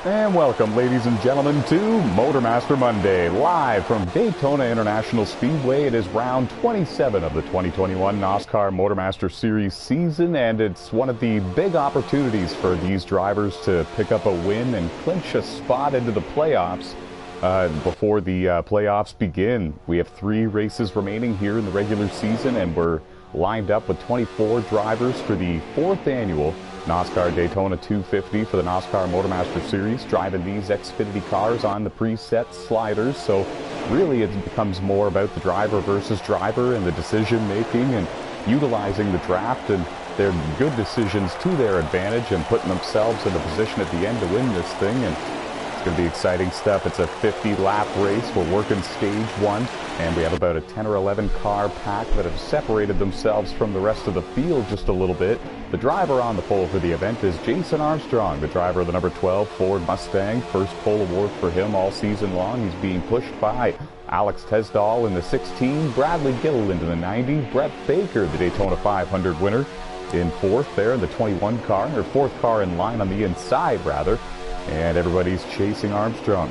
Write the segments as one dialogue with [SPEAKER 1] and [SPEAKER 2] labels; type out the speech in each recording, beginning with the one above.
[SPEAKER 1] And welcome, ladies and gentlemen, to Motormaster Monday, live from Daytona International Speedway. It is round 27 of the 2021 NASCAR Motormaster Series season, and it's one of the big opportunities for these drivers to pick up a win and clinch a spot into the playoffs. Before the playoffs begin, we have 3 races remaining here in the regular season, and we're lined up with 24 drivers for the 4th annual NASCAR Daytona 250 for the NASCAR Motormaster Series, driving these Xfinity cars on the preset sliders. So really it becomes more about the driver versus driver and the decision making and utilizing the draft and their good decisions to their advantage and putting themselves in a position at the end to win this thing. And it's going to be exciting stuff. It's a 50-lap race. We're working stage 1, and we have about a 10 or 11 car pack that have separated themselves from the rest of the field just a little bit. The driver on the pole for the event is Jason Armstrong, the driver of the number 12 Ford Mustang. First pole award for him all season long. He's being pushed by Alex Tesdall in the 16, Bradley Gilliland in the 90, Brett Baker, the Daytona 500 winner, in 4th there in the 21 car, or 4th car in line on the inside rather. And everybody's chasing Armstrong.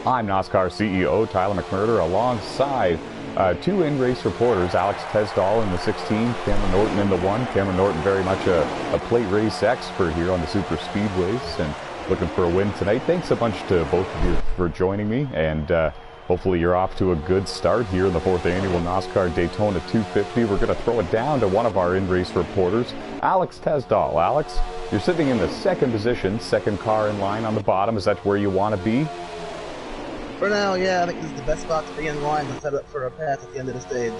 [SPEAKER 1] I'm NASCAR CEO Tyler McMurder alongside 2 in-race reporters, Alex Tesdall in the 16, Cameron Norton in the 1. Cameron Norton very much a plate race expert here on the super speedways and looking for a win tonight. Thanks a bunch to both of you for joining me, and hopefully you're off to a good start here in the 4th annual NASCAR Daytona 250. We're going to throw it down to one of our in-race reporters, Alex Tesdall. Alex, you're sitting in the 2nd position, 2nd car in line on the bottom. Is that where you want to be?
[SPEAKER 2] For now, yeah, I think this is the best spot to be in line to set up for a pass at the end of the stage.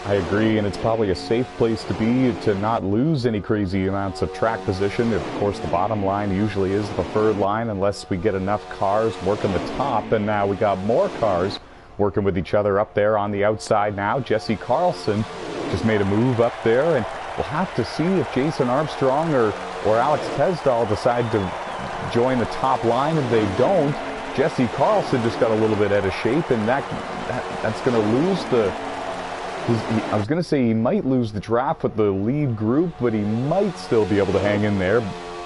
[SPEAKER 1] I agree, and it's probably a safe place to be to not lose any crazy amounts of track position. Of course, the bottom line usually is the preferred line unless we get enough cars working the top, and now we got more cars working with each other up there on the outside now. Jesse Carlson just made a move up there, and we'll have to see if Jason Armstrong or Alex Tesdall decide to join the top line. If they don't, Jesse Carlson just got a little bit out of shape, and that's going to lose the... I was going to say he might lose the draft with the lead group, but he might still be able to hang in there.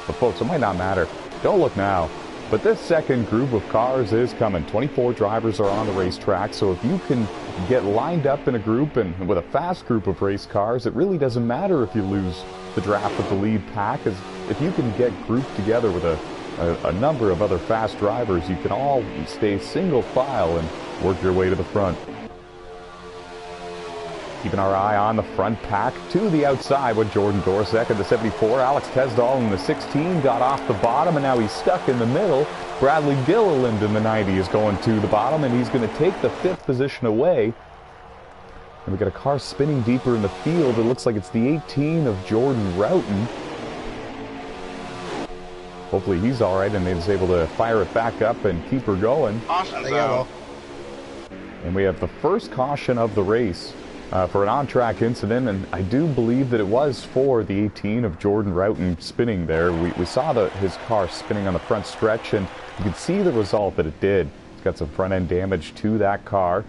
[SPEAKER 1] But folks, it might not matter. Don't look now. But this 2nd group of cars is coming. 24 drivers are on the racetrack, so if you can get lined up in a group and with a fast group of race cars, it really doesn't matter if you lose the draft with the lead pack. As if you can get grouped together with a number of other fast drivers, you can all stay single file and work your way to the front. Keeping our eye on the front pack to the outside with Jordan Dorsek in the 74. Alex Tesdall in the 16 got off the bottom, and now he's stuck in the middle. Bradley Gilliland in the 90 is going to the bottom, and he's going to take the 5th position away. And we got a car spinning deeper in the field. It looks like it's the 18 of Jordan Roughton. Hopefully he's all right, and he's able to fire it back up and keep her going.
[SPEAKER 2] Caution's out.
[SPEAKER 1] And we have the first caution of the race for an on-track incident, and I do believe that it was for the 18 of Jordan Roughton spinning there. We saw his car spinning on the front stretch, and you can see the result that it did. It's got some front-end damage to that car.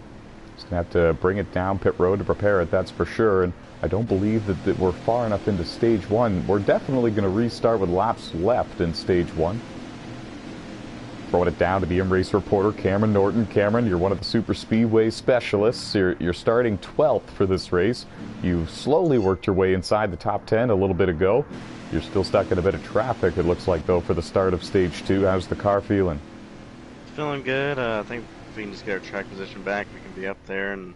[SPEAKER 1] He's going to have to bring it down pit road to prepare it, that's for sure. And I don't believe that we're far enough into stage 1. We're definitely going to restart with laps left in stage 1. Throwing it down to the in-race reporter, Cameron Norton. Cameron, you're one of the super speedway specialists. You're starting 12th for this race. You slowly worked your way inside the top 10 a little bit ago. You're still stuck in a bit of traffic, it looks like, though, for the start of stage 2. How's the car feeling?
[SPEAKER 3] Feeling good. I think if we can just get our track position back, we can be up there and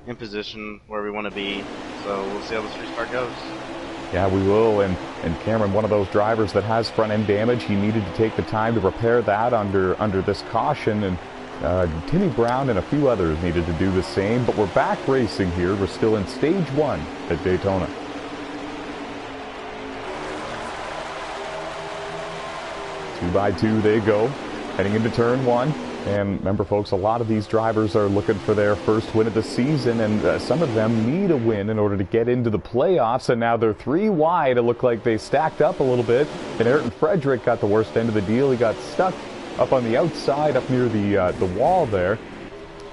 [SPEAKER 3] in position where we want to be. So we'll see how this restart goes.
[SPEAKER 1] Yeah, we will, and Cameron, one of those drivers that has front-end damage, he needed to take the time to repair that under this caution, and Timmy Brown and a few others needed to do the same, but we're back racing here. We're still in stage 1 at Daytona. Two by two they go, heading into turn 1. And remember, folks, a lot of these drivers are looking for their first win of the season, and some of them need a win in order to get into the playoffs, and now they're 3 wide. It looked like they stacked up a little bit, and Ayrton Frederick got the worst end of the deal. He got stuck up on the outside, up near the wall there.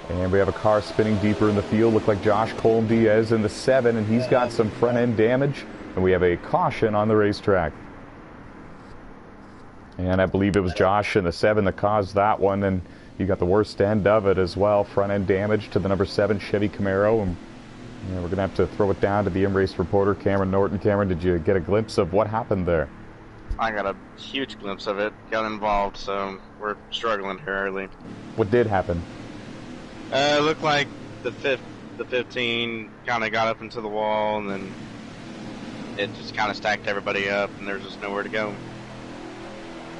[SPEAKER 1] And we have a car spinning deeper in the field. Looked like Josh Colm-Diaz in the 7, and he's got some front-end damage. And we have a caution on the racetrack. And I believe it was Josh in the 7 that caused that one, and you got the worst end of it as well. Front end damage to the number 7 Chevy Camaro, and we're going to have to throw it down to the M-Race reporter, Cameron Norton. Cameron, did you get a glimpse of what happened there?
[SPEAKER 3] I got a huge glimpse of it. Got involved, so we're struggling here early.
[SPEAKER 1] What did happen?
[SPEAKER 3] It looked like the 15 kind of got up into the wall, and then it just kind of stacked everybody up, and there's just nowhere to go.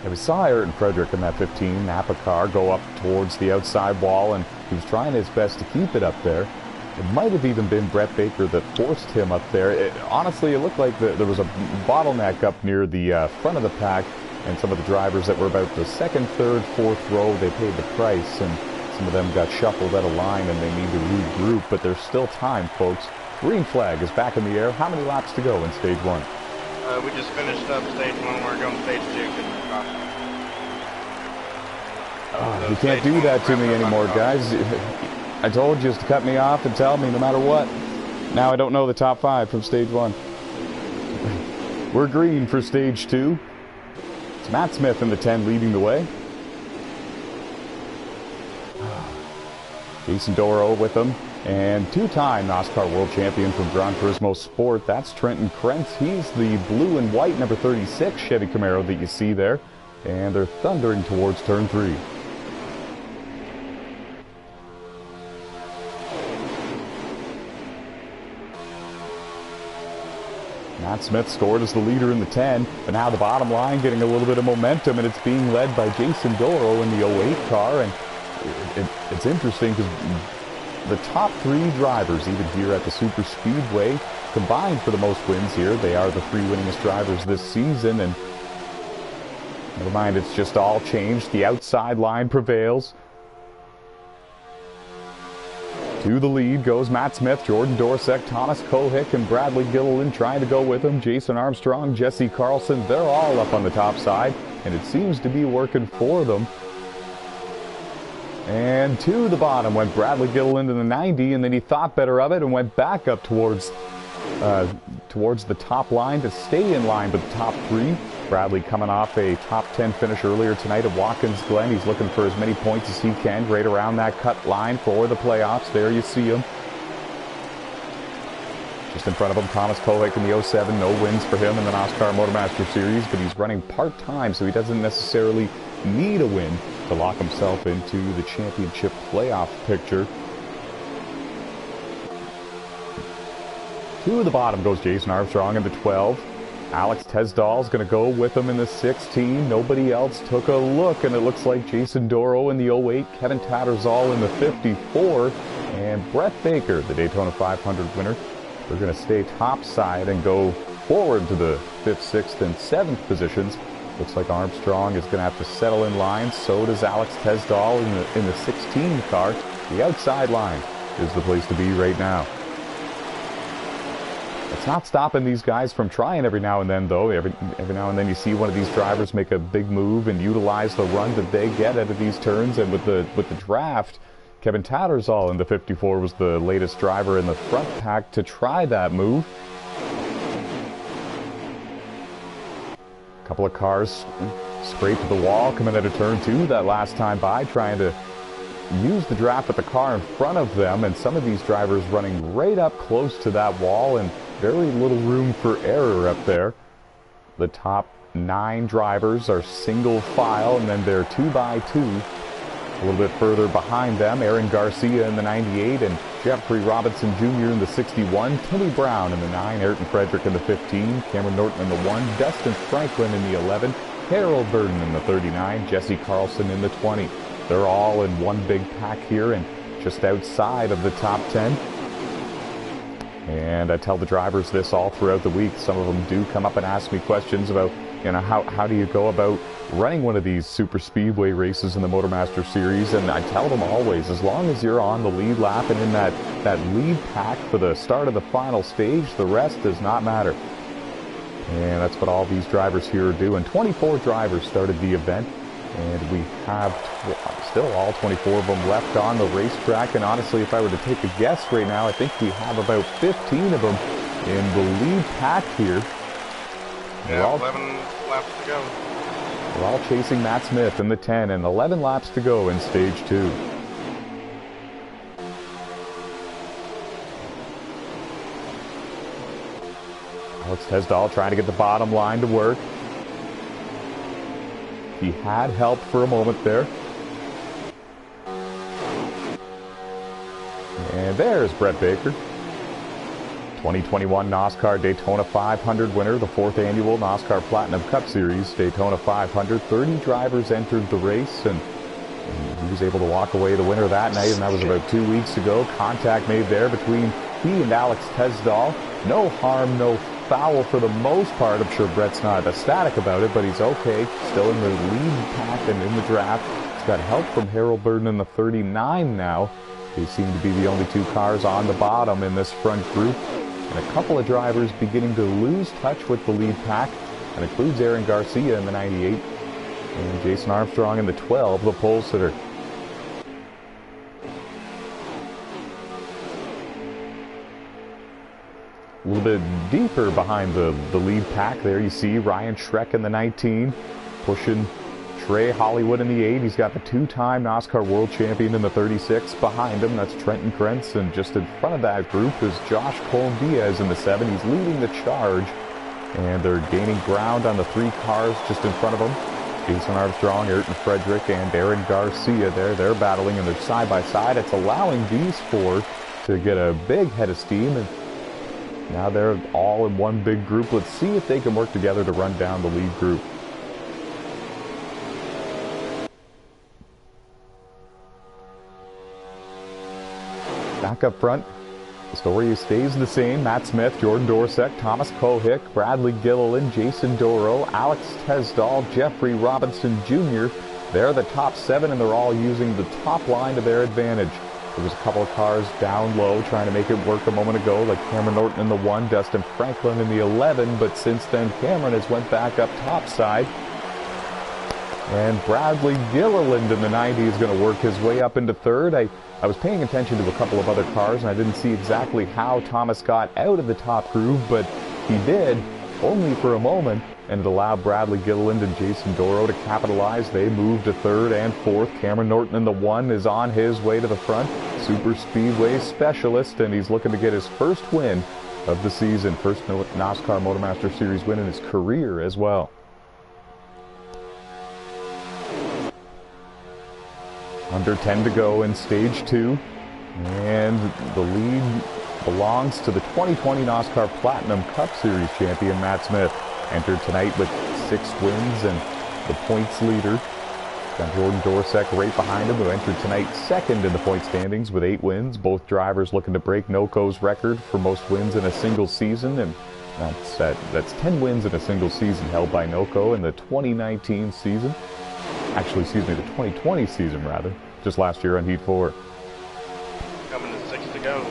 [SPEAKER 1] Yeah, we saw Ayrton Frederick in that 15 Napa car go up towards the outside wall, and he was trying his best to keep it up there. It might have even been Brett Baker that forced him up there. Honestly, it looked like there was a bottleneck up near the front of the pack, and some of the drivers that were about the second, third, fourth row, they paid the price, and some of them got shuffled out of line, and they need to regroup, but there's still time, folks. Green flag is back in the air. How many laps to go in stage 1?
[SPEAKER 3] We just finished up stage 1. We're going to stage 2.
[SPEAKER 1] You can't do that to me anymore, guys. I told you just to cut me off and tell me no matter what. Now I don't know the top 5 from stage 1. We're green for stage 2. It's Matt Smith in the 10 leading the way. Jason Doro with him. And two-time NASCAR World Champion from Gran Turismo Sport. That's Trenton Krentz. He's the blue and white number 36 Chevy Camaro that you see there. And they're thundering towards turn 3. Matt Smith scored as the leader in the 10, but now the bottom line getting a little bit of momentum, and it's being led by Jason Doro in the 08 car. And it's interesting because the top 3 drivers, even here at the Super Speedway, combined for the most wins here. They are the 3 winningest drivers this season, and never mind, it's just all changed. The outside line prevails. To the lead goes Matt Smith, Jordan Dorsek, Thomas Kohick, and Bradley Gilliland trying to go with him. Jason Armstrong, Jesse Carlson, they're all up on the top side, and it seems to be working for them. And to the bottom went Bradley Gilliland in the 90, and then he thought better of it and went back up towards the top line to stay in line with the top 3. Bradley coming off a top 10 finish earlier tonight at Watkins Glen. He's looking for as many points as he can right around that cut line for the playoffs. There you see him. Just in front of him, Thomas Kohick in the 07. No wins for him in the NASCAR Motormaster Series, but he's running part-time, so he doesn't necessarily need a win to lock himself into the championship playoff picture. To the bottom goes Jason Armstrong in the 12. Alex Tesdall's going to go with him in the 16. Nobody else took a look, and it looks like Jason Doro in the 08, Kevin Tattersall in the 54, and Brett Baker, the Daytona 500 winner. They're going to stay topside and go forward to the 5th, 6th, and 7th positions. Looks like Armstrong is going to have to settle in line. So does Alex Tesdall in the 16 car. The outside line is the place to be right now. It's not stopping these guys from trying every now and then, though. Every now and then you see one of these drivers make a big move and utilize the run that they get out of these turns. And with the draft, Kevin Tattersall in the 54 was the latest driver in the front pack to try that move. A couple of cars scraped the wall coming out of turn 2 that last time by, trying to use the draft with the car in front of them, and some of these drivers running right up close to that wall, and very little room for error up there. The top 9 drivers are single file, and then they're 2x2. A little bit further behind them, Aaron Garcia in the 98 and Jeffrey Robinson Jr. in the 61, Timmy Brown in the 9, Ayrton Frederick in the 15, Cameron Norton in the 1, Dustin Franklin in the 11, Harold Burden in the 39, Jesse Carlson in the 20. They're all in one big pack here and just outside of the top 10. And I tell the drivers this all throughout the week. Some of them do come up and ask me questions about, you know, how do you go about running one of these super speedway races in the Motormaster Series? And I tell them always, as long as you're on the lead lap and in that lead pack for the start of the final stage, the rest does not matter. And that's what all these drivers here are doing. 24 drivers started the event, and we have still all 24 of them left on the racetrack. And honestly, if I were to take a guess right now, I think we have about 15 of them in the lead pack here.
[SPEAKER 3] Yeah, 11 laps to go.
[SPEAKER 1] We're all chasing Matt Smith in the 10 and 11 laps to go in stage 2. Alex Tesdahl trying to get the bottom line to work. He had help for a moment there. And there's Brett Baker. 2021 NASCAR Daytona 500 winner, the 4th annual NASCAR Platinum Cup Series Daytona 500. 30 drivers entered the race, and he was able to walk away the winner that night, and that was about 2 weeks ago. Contact made there between he and Alex Tesdahl. No harm, no foul for the most part. I'm sure Brett's not ecstatic about it, but he's okay. Still in the lead pack and in the draft. He's got help from Harold Burton in the 39 now. They seem to be the only 2 cars on the bottom in this front group. And a couple of drivers beginning to lose touch with the lead pack. That includes Aaron Garcia in the 98 and Jason Armstrong in the 12, the pole sitter. A little bit deeper behind the lead pack there, you see Ryan Schreck in the 19, pushing Trey Hollywood in the 8. He's got the 2-time NASCAR World Champion in the 36 behind him. That's Trenton Krentz. And just in front of that group is Josh Colm-Diaz in the 7. He's leading the charge. And they're gaining ground on the 3 cars just in front of them. Jason Armstrong, Ayrton Frederick, and Aaron Garcia there. They're battling and they're side by side. It's allowing these 4 to get a big head of steam. And now they're all in one big group. Let's see if they can work together to run down the lead group. Back up front, the story stays the same. Matt Smith, Jordan Dorsek, Thomas Kohick, Bradley Gilliland, Jason Doro, Alex Tesdahl, Jeffrey Robinson Jr. They're the top 7, and they're all using the top line to their advantage. There was a couple of cars down low trying to make it work a moment ago, like Cameron Norton in the 1, Dustin Franklin in the 11, but since then Cameron has went back up topside. And Bradley Gilliland in the 90 is going to work his way up into 3rd. I was paying attention to a couple of other cars, and I didn't see exactly how Thomas got out of the top groove, but he did, only for a moment, and it allowed Bradley Gilliland and Jason Doro to capitalize. They moved to 3rd and 4th. Cameron Norton in the 1 is on his way to the front. Super Speedway specialist, and he's looking to get his first win of the season. First NASCAR Motormaster Series win in his career as well. Under 10 to go in stage 2, and the lead belongs to the 2020 NASCAR Platinum Cup Series champion Matt Smith. Entered tonight with 6 wins and the points leader. Got Jordan Dorsek right behind him, who entered tonight 2nd in the point standings with 8 wins. Both drivers looking to break NOCO's record for most wins in a single season, and that's 10 wins in a single season held by NOCO in the 2019 season. Actually, excuse me, the 2020 season, rather. Just last year on Heat 4.
[SPEAKER 3] Coming to 6 to go.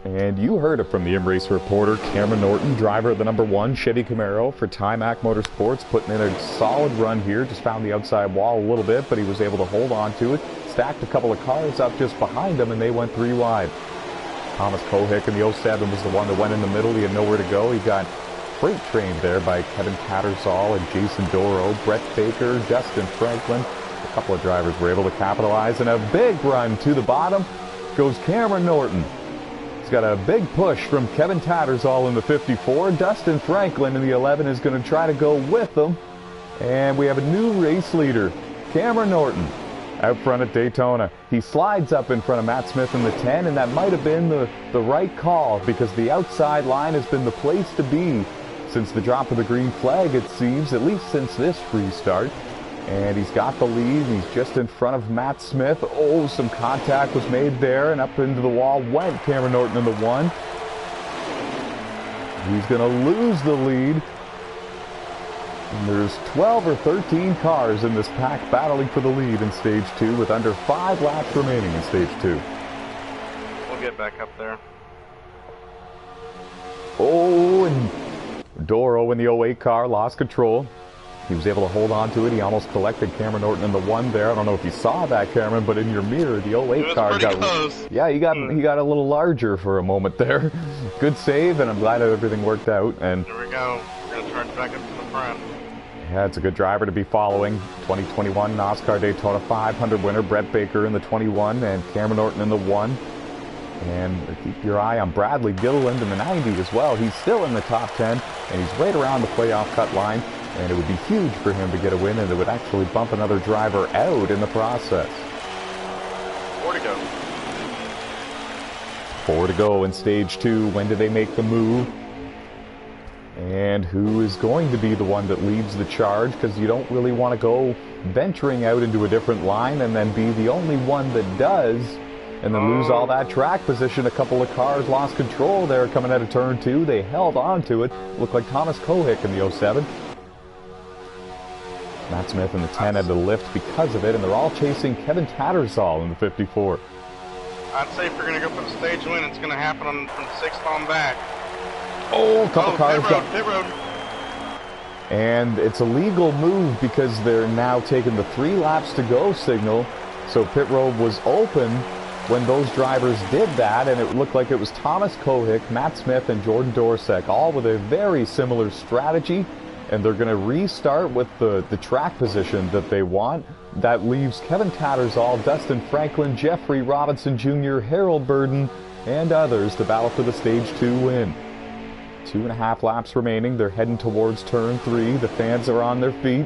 [SPEAKER 1] And you heard it from the InRace reporter, Cameron Norton, driver of the number 1 Chevy Camaro for Timac Motorsports, putting in a solid run here. Just found the outside wall a little bit, but he was able to hold on to it. Stacked a couple of cars up just behind him, and they went 3 wide. Thomas Kohick in the 07 was the one that went in the middle. He had nowhere to go. He got freight trained there by Kevin Tattersall and Jason Doro, Brett Baker, Justin Franklin. A couple of drivers were able to capitalize, and a big run to the bottom goes Cameron Norton. He's got a big push from Kevin Tattersall in the 54. Dustin Franklin in the 11 is going to try to go with them. And we have a new race leader, Cameron Norton, out front at Daytona. He slides up in front of Matt Smith in the 10, and that might have been the right call, because the outside line has been the place to be since the drop of the green flag, it seems, at least since this restart. And he's got the lead. He's just in front of Matt Smith. Oh, some contact was made there, and up into the wall went Cameron Norton in the 1. He's going to lose the lead. And there's 12 or 13 cars in this pack battling for the lead in stage 2 with under 5 laps remaining in stage 2.
[SPEAKER 3] We'll get back up there.
[SPEAKER 1] Oh, and Doro in the 08 car lost control. He was able to hold on to it. He almost collected Cameron Norton in the 1 there. I don't know if you saw that, Cameron, but in your mirror, the 08 car got close. Yeah, he got a little larger for a moment there. Good save, and I'm glad that everything worked out. And
[SPEAKER 3] there we go. We're gonna charge back up to the front.
[SPEAKER 1] Yeah, it's a good driver to be following. 2021 NASCAR Daytona 500 winner Brett Baker in the 21 and Cameron Norton in the 1. And keep your eye on Bradley Gilliland in the 90 as well. He's still in the top 10, and he's right around the playoff cut line. And it would be huge for him to get a win, and it would actually bump another driver out in the process.
[SPEAKER 3] 4 to go.
[SPEAKER 1] 4 to go in stage 2. When do they make the move? And who is going to be the one that leads the charge? Because you don't really want to go venturing out into a different line and then be the only one that does, and then lose all that track position. A couple of cars lost control there coming out of turn 2. They held on to it. Looked like Thomas Kohick in the 07. Matt Smith in the 10 had to lift because of it, and they're all chasing Kevin Tattersall in the 54.
[SPEAKER 3] I'd say if you're going to go for the stage win, it's going to happen on from 6th on back.
[SPEAKER 1] Oh, a couple cars
[SPEAKER 3] pit road.
[SPEAKER 1] And it's a legal move because they're now taking the 3 laps to go signal. So pit road was open when those drivers did that, and it looked like it was Thomas Kohick, Matt Smith, and Jordan Dorsek, all with a very similar strategy. And they're going to restart with the track position that they want. That leaves Kevin Tattersall, Dustin Franklin, Jeffrey Robinson Jr., Harold Burden, and others to battle for the stage 2 win. 2.5 laps remaining. They're heading towards turn 3. The fans are on their feet.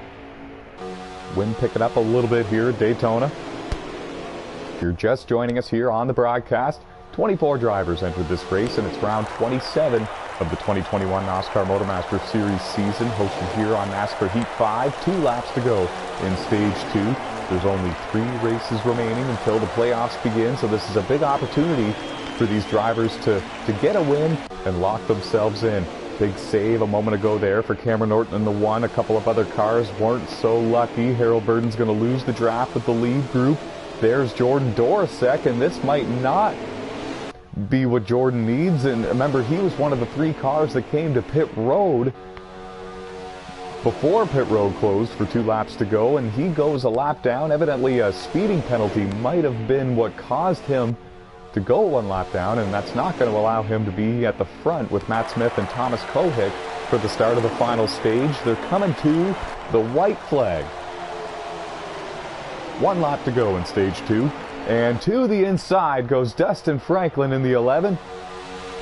[SPEAKER 1] Wind picking up a little bit here at Daytona. If you're just joining us here on the broadcast, 24 drivers entered this race, and it's round 27 of the 2021 NASCAR Motormaster Series season, hosted here on NASCAR Heat 5. 2 laps to go in stage 2. There's only 3 races remaining until the playoffs begin, so this is a big opportunity for these drivers to get a win and lock themselves in. Big save a moment ago there for Cameron Norton in the 1. A couple of other cars weren't so lucky. Harold Burden's going to lose the draft with the lead group. There's Jordan Dorsek, and this might not be what Jordan needs. And remember, he was one of the 3 cars that came to pit road before pit road closed for 2 laps to go, and he goes a lap down. Evidently a speeding penalty might have been what caused him to go 1 lap down, and that's not going to allow him to be at the front with Matt Smith and Thomas Kohick for the start of the final stage. They're coming to the white flag. 1 lap to go in stage 2. And to the inside goes Dustin Franklin in the 11.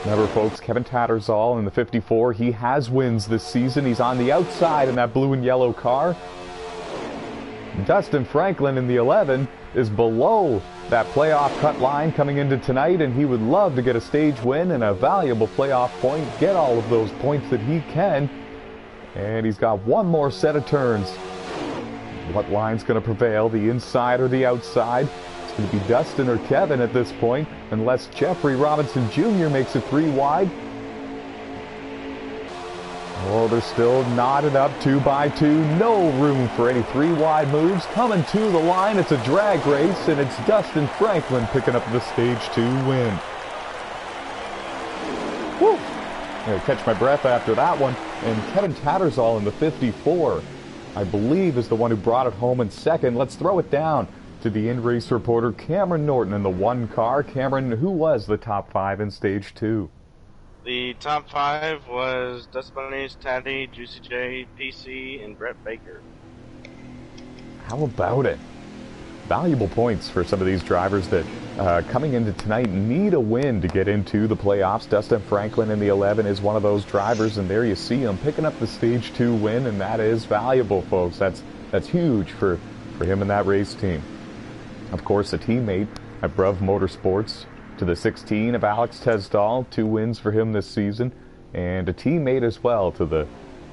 [SPEAKER 1] Remember, folks, Kevin Tattersall in the 54. He has wins this season. He's on the outside in that blue and yellow car. Dustin Franklin in the 11 is below that playoff cut line coming into tonight, and he would love to get a stage win and a valuable playoff point, get all of those points that he can. And he's got 1 more set of turns. What line's going to prevail, the inside or the outside? It's going to be Dustin or Kevin at this point, unless Jeffrey Robinson Jr. makes it 3 wide. Oh, they're still knotted up 2 by 2. No room for any 3 wide moves. Coming to the line, it's a drag race, and it's Dustin Franklin picking up the stage 2 win. Whew! I'm going to catch my breath after that one. And Kevin Tattersall in the 54, I believe, is the one who brought it home in second. Let's throw it down to the in-race reporter, Cameron Norton, in the 1 car. Cameron, who was the top 5 in stage 2?
[SPEAKER 3] The top 5 was Dustin Bunnies, Taddy, Juicy J, PC, and Brett Baker.
[SPEAKER 1] How about it? Valuable points for some of these drivers that coming into tonight need a win to get into the playoffs. Dustin Franklin in the 11 is one of those drivers, and there you see him picking up the stage 2 win, and that is valuable, folks. That's huge for him and that race team. Of course, a teammate at Bruv Motorsports to the 16 of Alex Tesdall, 2 wins for him this season, and a teammate as well to the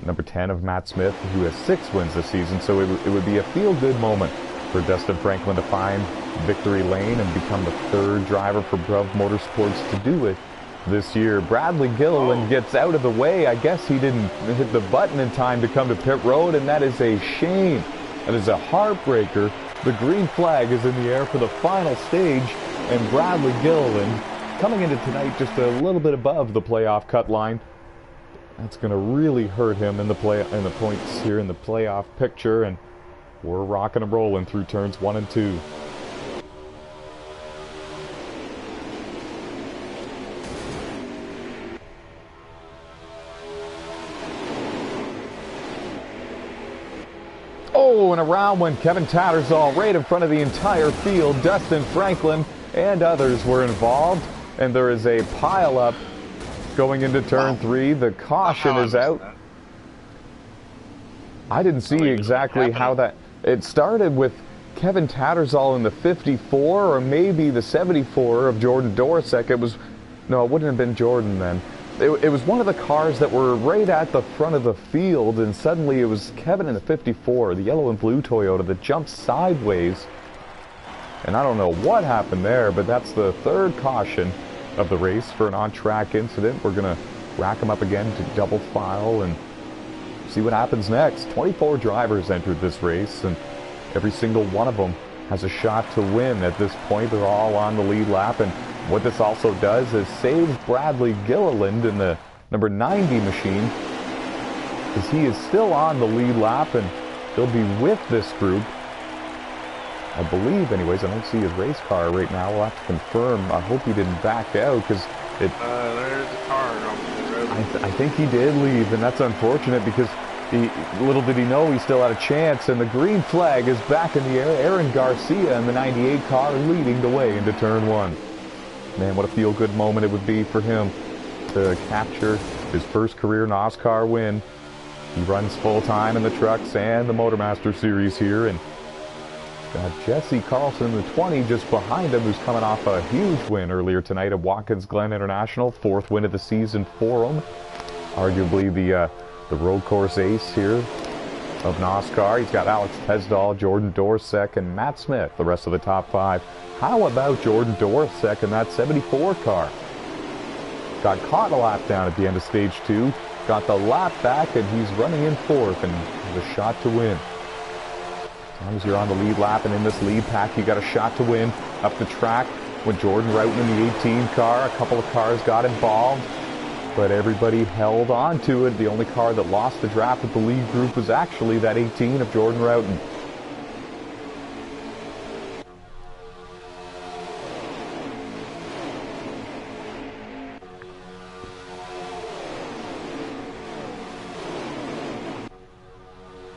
[SPEAKER 1] number 10 of Matt Smith, who has 6 wins this season. So it would be a feel-good moment for Dustin Franklin to find victory lane and become the 3rd driver for Bruv Motorsports to do it this year. Bradley Gilliland gets out of the way. I guess he didn't hit the button in time to come to pit road, and that is a shame. That is a heartbreaker. The green flag is in the air for the final stage, and Bradley Gilliland coming into tonight just a little bit above the playoff cut line. That's going to really hurt him in the points here in the playoff picture, and we're rocking and rolling through turns 1 and 2. going around when Kevin Tattersall right in front of the entire field. Dustin Franklin and others were involved, and there is a pile-up going into turn 3. The caution is out. I didn't see exactly how that... It started with Kevin Tattersall in the 54 or maybe the 74 of Jordan Dorosek. It was... No, it wouldn't have been Jordan then. It was one of the cars that were right at the front of the field, and suddenly it was Kevin in the 54, the yellow and blue Toyota, that jumped sideways. And I don't know what happened there, but that's the third caution of the race for an on-track incident. We're going to rack them up again to double file and see what happens next. 24 drivers entered this race, and every single one of them has a shot to win. At this point, they're all on the lead lap, and what this also does is saves Bradley Gilliland in the number 90 machine, because he is still on the lead lap, and he'll be with this group, I believe. Anyways, I don't see his race car right now. We'll have to confirm. I hope he didn't back out, because it...
[SPEAKER 3] there's a car on the road.
[SPEAKER 1] I think he did leave, and that's unfortunate, because little did he know he still had a chance, and the green flag is back in the air. Aaron Garcia in the 98 car leading the way into turn 1. Man, what a feel-good moment it would be for him to capture his first career NOSSCAR win. He runs full-time in the trucks and the Motormaster Series here, and got Jesse Carlson in the 20 just behind him, who's coming off a huge win earlier tonight at Watkins Glen International. 4th win of the season for him. Arguably the road course ace here of NOSSCAR. He's got Alex Tesdahl, Jordan Dorosek, and Matt Smith, the rest of the top 5. How about Jordan Dorosek in that 74 car? Got caught a lap down at the end of stage 2, got the lap back, and he's running in 4th and has a shot to win. As long as you're on the lead lap and in this lead pack, you got a shot to win. Up the track with Jordan Roughton in the 18 car. A couple of cars got involved, but everybody held on to it. The only car that lost the draft with the lead group was actually that 18 of Jordan Roughton.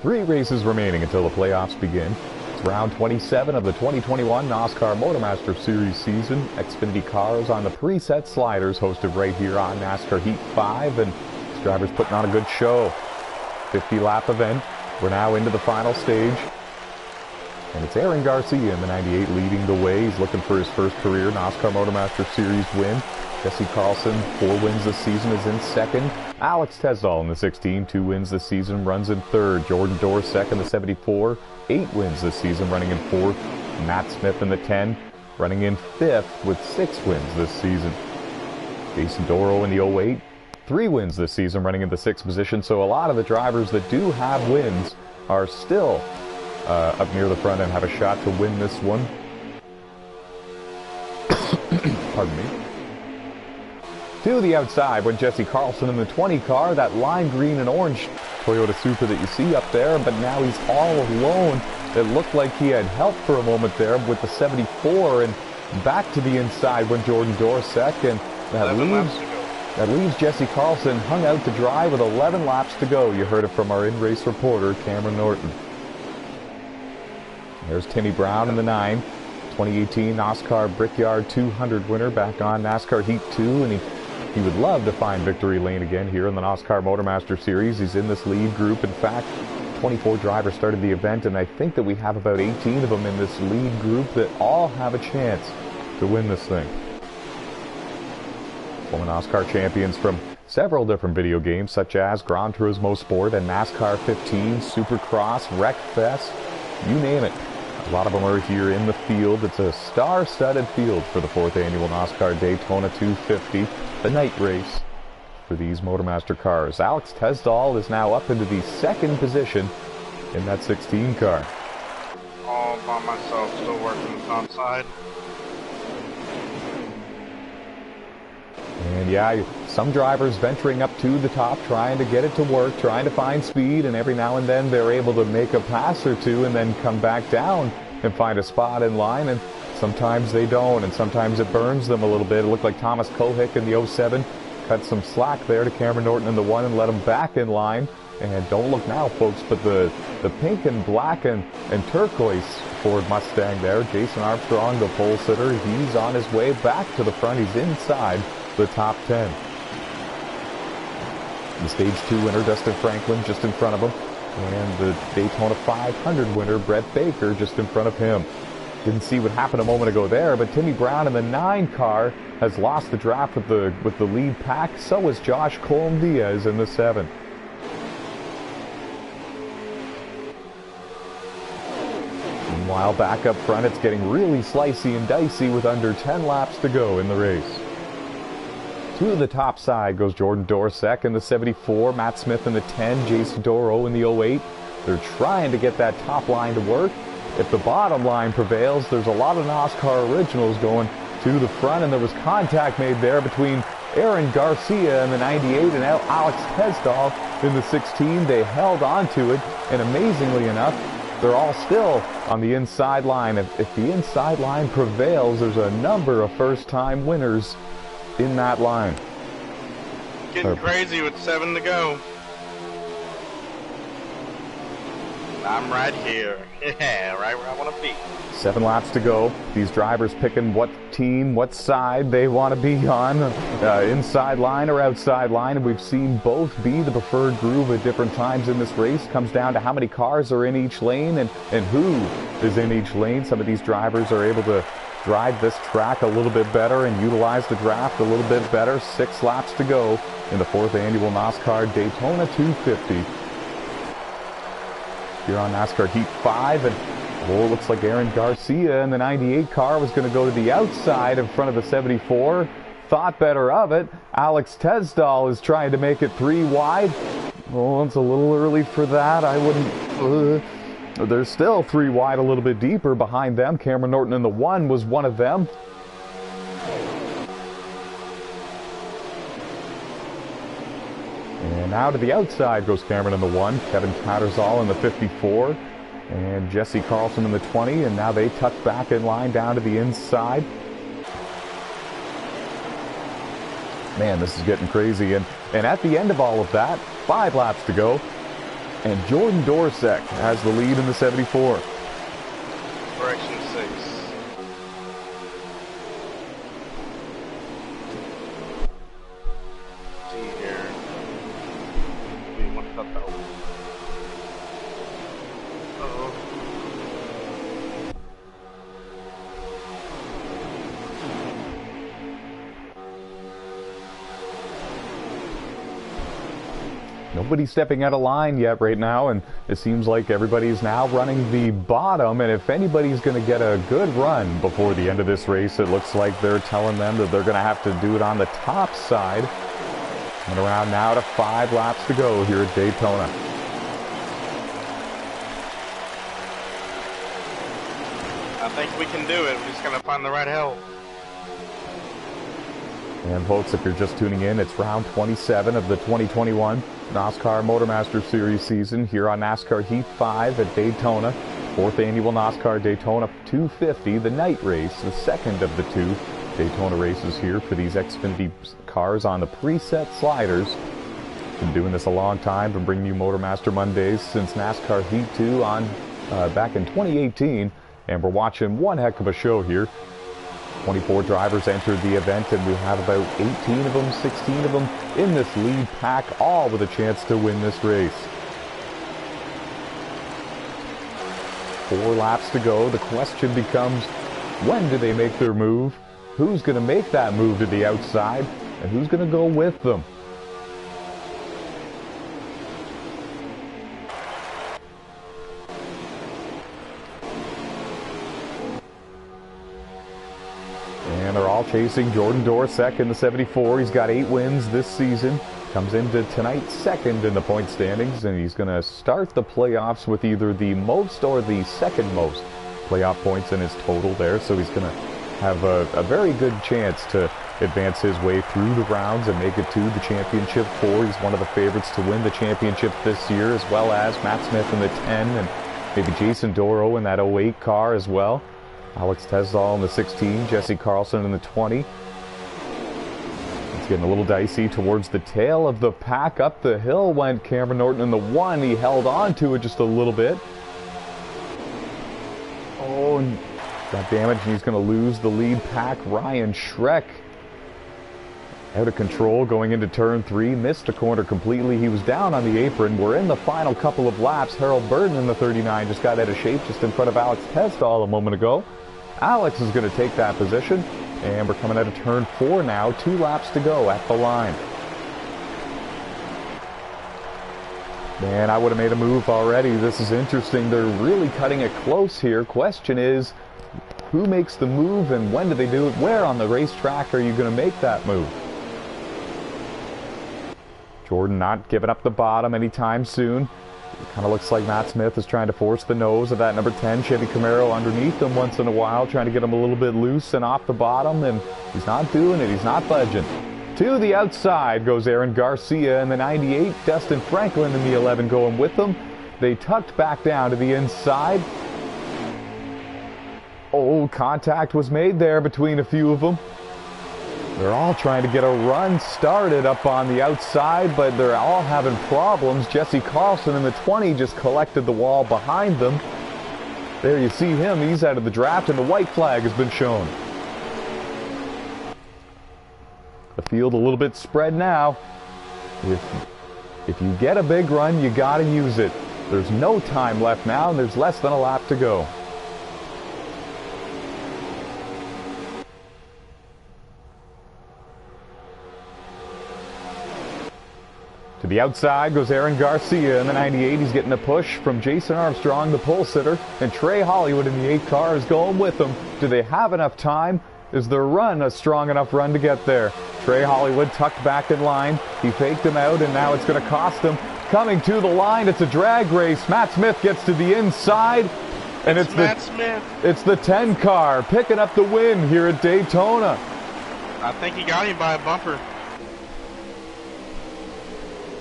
[SPEAKER 1] Three races remaining until the playoffs begin. It's round 27 of the 2021 NOSSCAR Motormaster Series season. Xfinity cars on the preset sliders, hosted right here on NASCAR Heat 5, and this driver's putting on a good show. 50-lap event. We're now into the final stage, and it's Aaron Garcia in the 98 leading the way. He's looking for his first career NOSSCAR Motormaster Series win. Jesse Carlson, 4 wins this season, is in 2nd. Alex Tesdahl in the 16, 2 wins this season, runs in 3rd. Jordan Dorosek in the 74, 8 wins this season, running in 4th. Matt Smith in the 10, running in 5th with 6 wins this season. Jason Doro in the 08, 3 wins this season, running in the 6th position. So a lot of the drivers that do have wins are still up near the front and have a shot to win this one. Pardon me. To the outside went Jesse Carlson in the 20 car, that lime green and orange Toyota Supra that you see up there, but now he's all alone. It looked like he had help for a moment there with the 74, and back to the inside went Jordan Dorosek, and that leaves Jesse Carlson hung out to dry with 11 laps to go. You heard it from our in-race reporter, Cameron Norton. There's Timmy Brown in the 9, 2018 NOSSCAR Brickyard 200 winner, back on NASCAR Heat 2, and he would love to find victory lane again here in the NOSSCAR Motormaster Series. He's in this lead group. In fact, 24 drivers started the event, and I think that we have about 18 of them in this lead group that all have a chance to win this thing. Former NOSSCAR champions from several different video games, such as Gran Turismo Sport and NASCAR 15, Supercross, Wreckfest, you name it. A lot of them are here in the field. It's a star-studded field for the 4th annual NOSSCAR Daytona 250, the night race for these Motormaster cars. Alex Tesdahl is now up into the 2nd position in that 16 car.
[SPEAKER 3] All by myself, still working the top side.
[SPEAKER 1] And yeah, some drivers venturing up to the top, trying to get it to work, trying to find speed, and every now and then they're able to make a pass or two and then come back down and find a spot in line, and sometimes they don't, and sometimes it burns them a little bit. It looked like Thomas Kohick in the 07 cut some slack there to Cameron Norton in the 1 and let him back in line. And don't look now, folks, but the pink and black and turquoise Ford Mustang there, Jason Armstrong, the pole sitter, he's on his way back to the front. He's inside the top 10. The Stage 2 winner, Dustin Franklin, just in front of him. And the Daytona 500 winner, Brett Baker, just in front of him. Didn't see what happened a moment ago there, but Timmy Brown in the 9 car has lost the draft with the lead pack. So is Josh Colm-Diaz in the 7. Meanwhile, back up front, it's getting really slicey and dicey with under 10 laps to go in the race. To the top side goes Jordan Dorsek in the 74, Matt Smith in the 10, Jason Doro in the 08. They're trying to get that top line to work. If the bottom line prevails, there's a lot of NOSCAR originals going to the front, and there was contact made there between Aaron Garcia in the 98 and Alex Tesdall in the 16. They held on to it, and amazingly enough, they're all still on the inside line. If the inside line prevails, there's a number of first-time winners in that line.
[SPEAKER 3] Getting crazy with 7 to go. I'm right here. Yeah, right where I want to be.
[SPEAKER 1] 7 laps to go. These drivers picking what team, what side they want to be on, inside line or outside line. And we've seen both be the preferred groove at different times in this race. Comes down to how many cars are in each lane and who is in each lane. Some of these drivers are able to drive this track a little bit better and utilize the draft a little bit better. 6 laps to go in the 4th annual NOSCAR Daytona 250. Here on NASCAR Heat 5, and it looks like Aaron Garcia in the 98 car was going to go to the outside in front of the 74. Thought better of it. Alex Tesdall is trying to make it 3 wide. Oh, it's a little early for that. I wouldn't... There's still 3 wide, a little bit deeper behind them. Cameron Norton in the 1 was one of them. And now to the outside goes Cameron in the 1, Kevin Tattersall in the 54, and Jesse Carlson in the 20, and now they tuck back in line down to the inside. Man, this is getting crazy, and at the end of all of that, 5 laps to go, and Jordan Dorsek has the lead in the 74.
[SPEAKER 3] Correction 6.
[SPEAKER 1] Nobody's stepping out of line yet right now, and it seems like everybody's now running the bottom, and if anybody's going to get a good run before the end of this race, it looks like they're telling them that they're going to have to do it on the top side. And around now to 5 laps to go here at Daytona.
[SPEAKER 3] I think we can do it. We're just going to find the right help.
[SPEAKER 1] And folks, if you're just tuning in, it's round 27 of the 2021 NOSCAR Motormaster Series season here on NASCAR Heat 5 at Daytona. 4th annual NOSCAR Daytona 250, the night race, the second of the 2 Daytona races here for these Xfinity cars on the preset sliders. Been doing this a long time, been bringing you Motormaster Mondays since NASCAR Heat 2 on back in 2018, and we're watching one heck of a show here. 24 drivers entered the event, and we have about 18 of them, 16 of them in this lead pack, all with a chance to win this race. 4 laps to go. The question becomes, when do they make their move? Who's going to make that move to the outside? And who's going to go with them? And they're all chasing Jordan Dorsek in the 74. He's got 8 wins this season. Comes into tonight 2nd in the point standings, and he's going to start the playoffs with either the most or the second most playoff points in his total there. So he's going to have a very good chance to advance his way through the rounds and make it to the championship 4. He's one of the favorites to win the championship this year, as well as Matt Smith in the 10 and maybe Jason Doro in that 08 car as well. Alex Tesdall in the 16, Jesse Carlson in the 20. It's getting a little dicey towards the tail of the pack. Up the hill went Cameron Norton in the 1. He held on to it just a little bit. Oh, and got damage, and he's going to lose the lead pack. Ryan Schreck out of control going into turn 3. Missed the corner completely. He was down on the apron. We're in the final couple of laps. Harold Burton in the 39 just got out of shape just in front of Alex Hesdall a moment ago. Alex is going to take that position. And we're coming out of turn 4 now. 2 laps to go at the line. Man, I would have made a move already. This is interesting. They're really cutting it close here. Question is, who makes the move and when do they do it? Where on the racetrack are you going to make that move? Jordan not giving up the bottom anytime soon. It kind of looks like Matt Smith is trying to force the nose of that number 10 Chevy Camaro underneath him once in a while, trying to get him a little bit loose and off the bottom, and he's not doing it. He's not budging. To the outside goes Aaron Garcia in the 98. Dustin Franklin in the 11 going with them. They tucked back down to the inside. Oh, contact was made there between a few of them. They're all trying to get a run started up on the outside, but they're all having problems. Jesse Carlson in the 20 just collected the wall behind them. There you see him. He's out of the draft, and the white flag has been shown. The field a little bit spread now. If you get a big run, you got to use it. There's no time left now, and there's less than a lap to go. To the outside goes Aaron Garcia in the 98. He's getting a push from Jason Armstrong, the pole sitter, and Trey Hollywood in the 8 car is going with them. Do they have enough time? Is their run a strong enough run to get there? Trey Hollywood tucked back in line. He faked him out, and now it's going to cost him. Coming to the line, it's a drag race. Matt Smith gets to the inside, and it's
[SPEAKER 3] Matt Smith.
[SPEAKER 1] It's the 10 car picking up the win here at Daytona.
[SPEAKER 3] I think he got him by a bumper.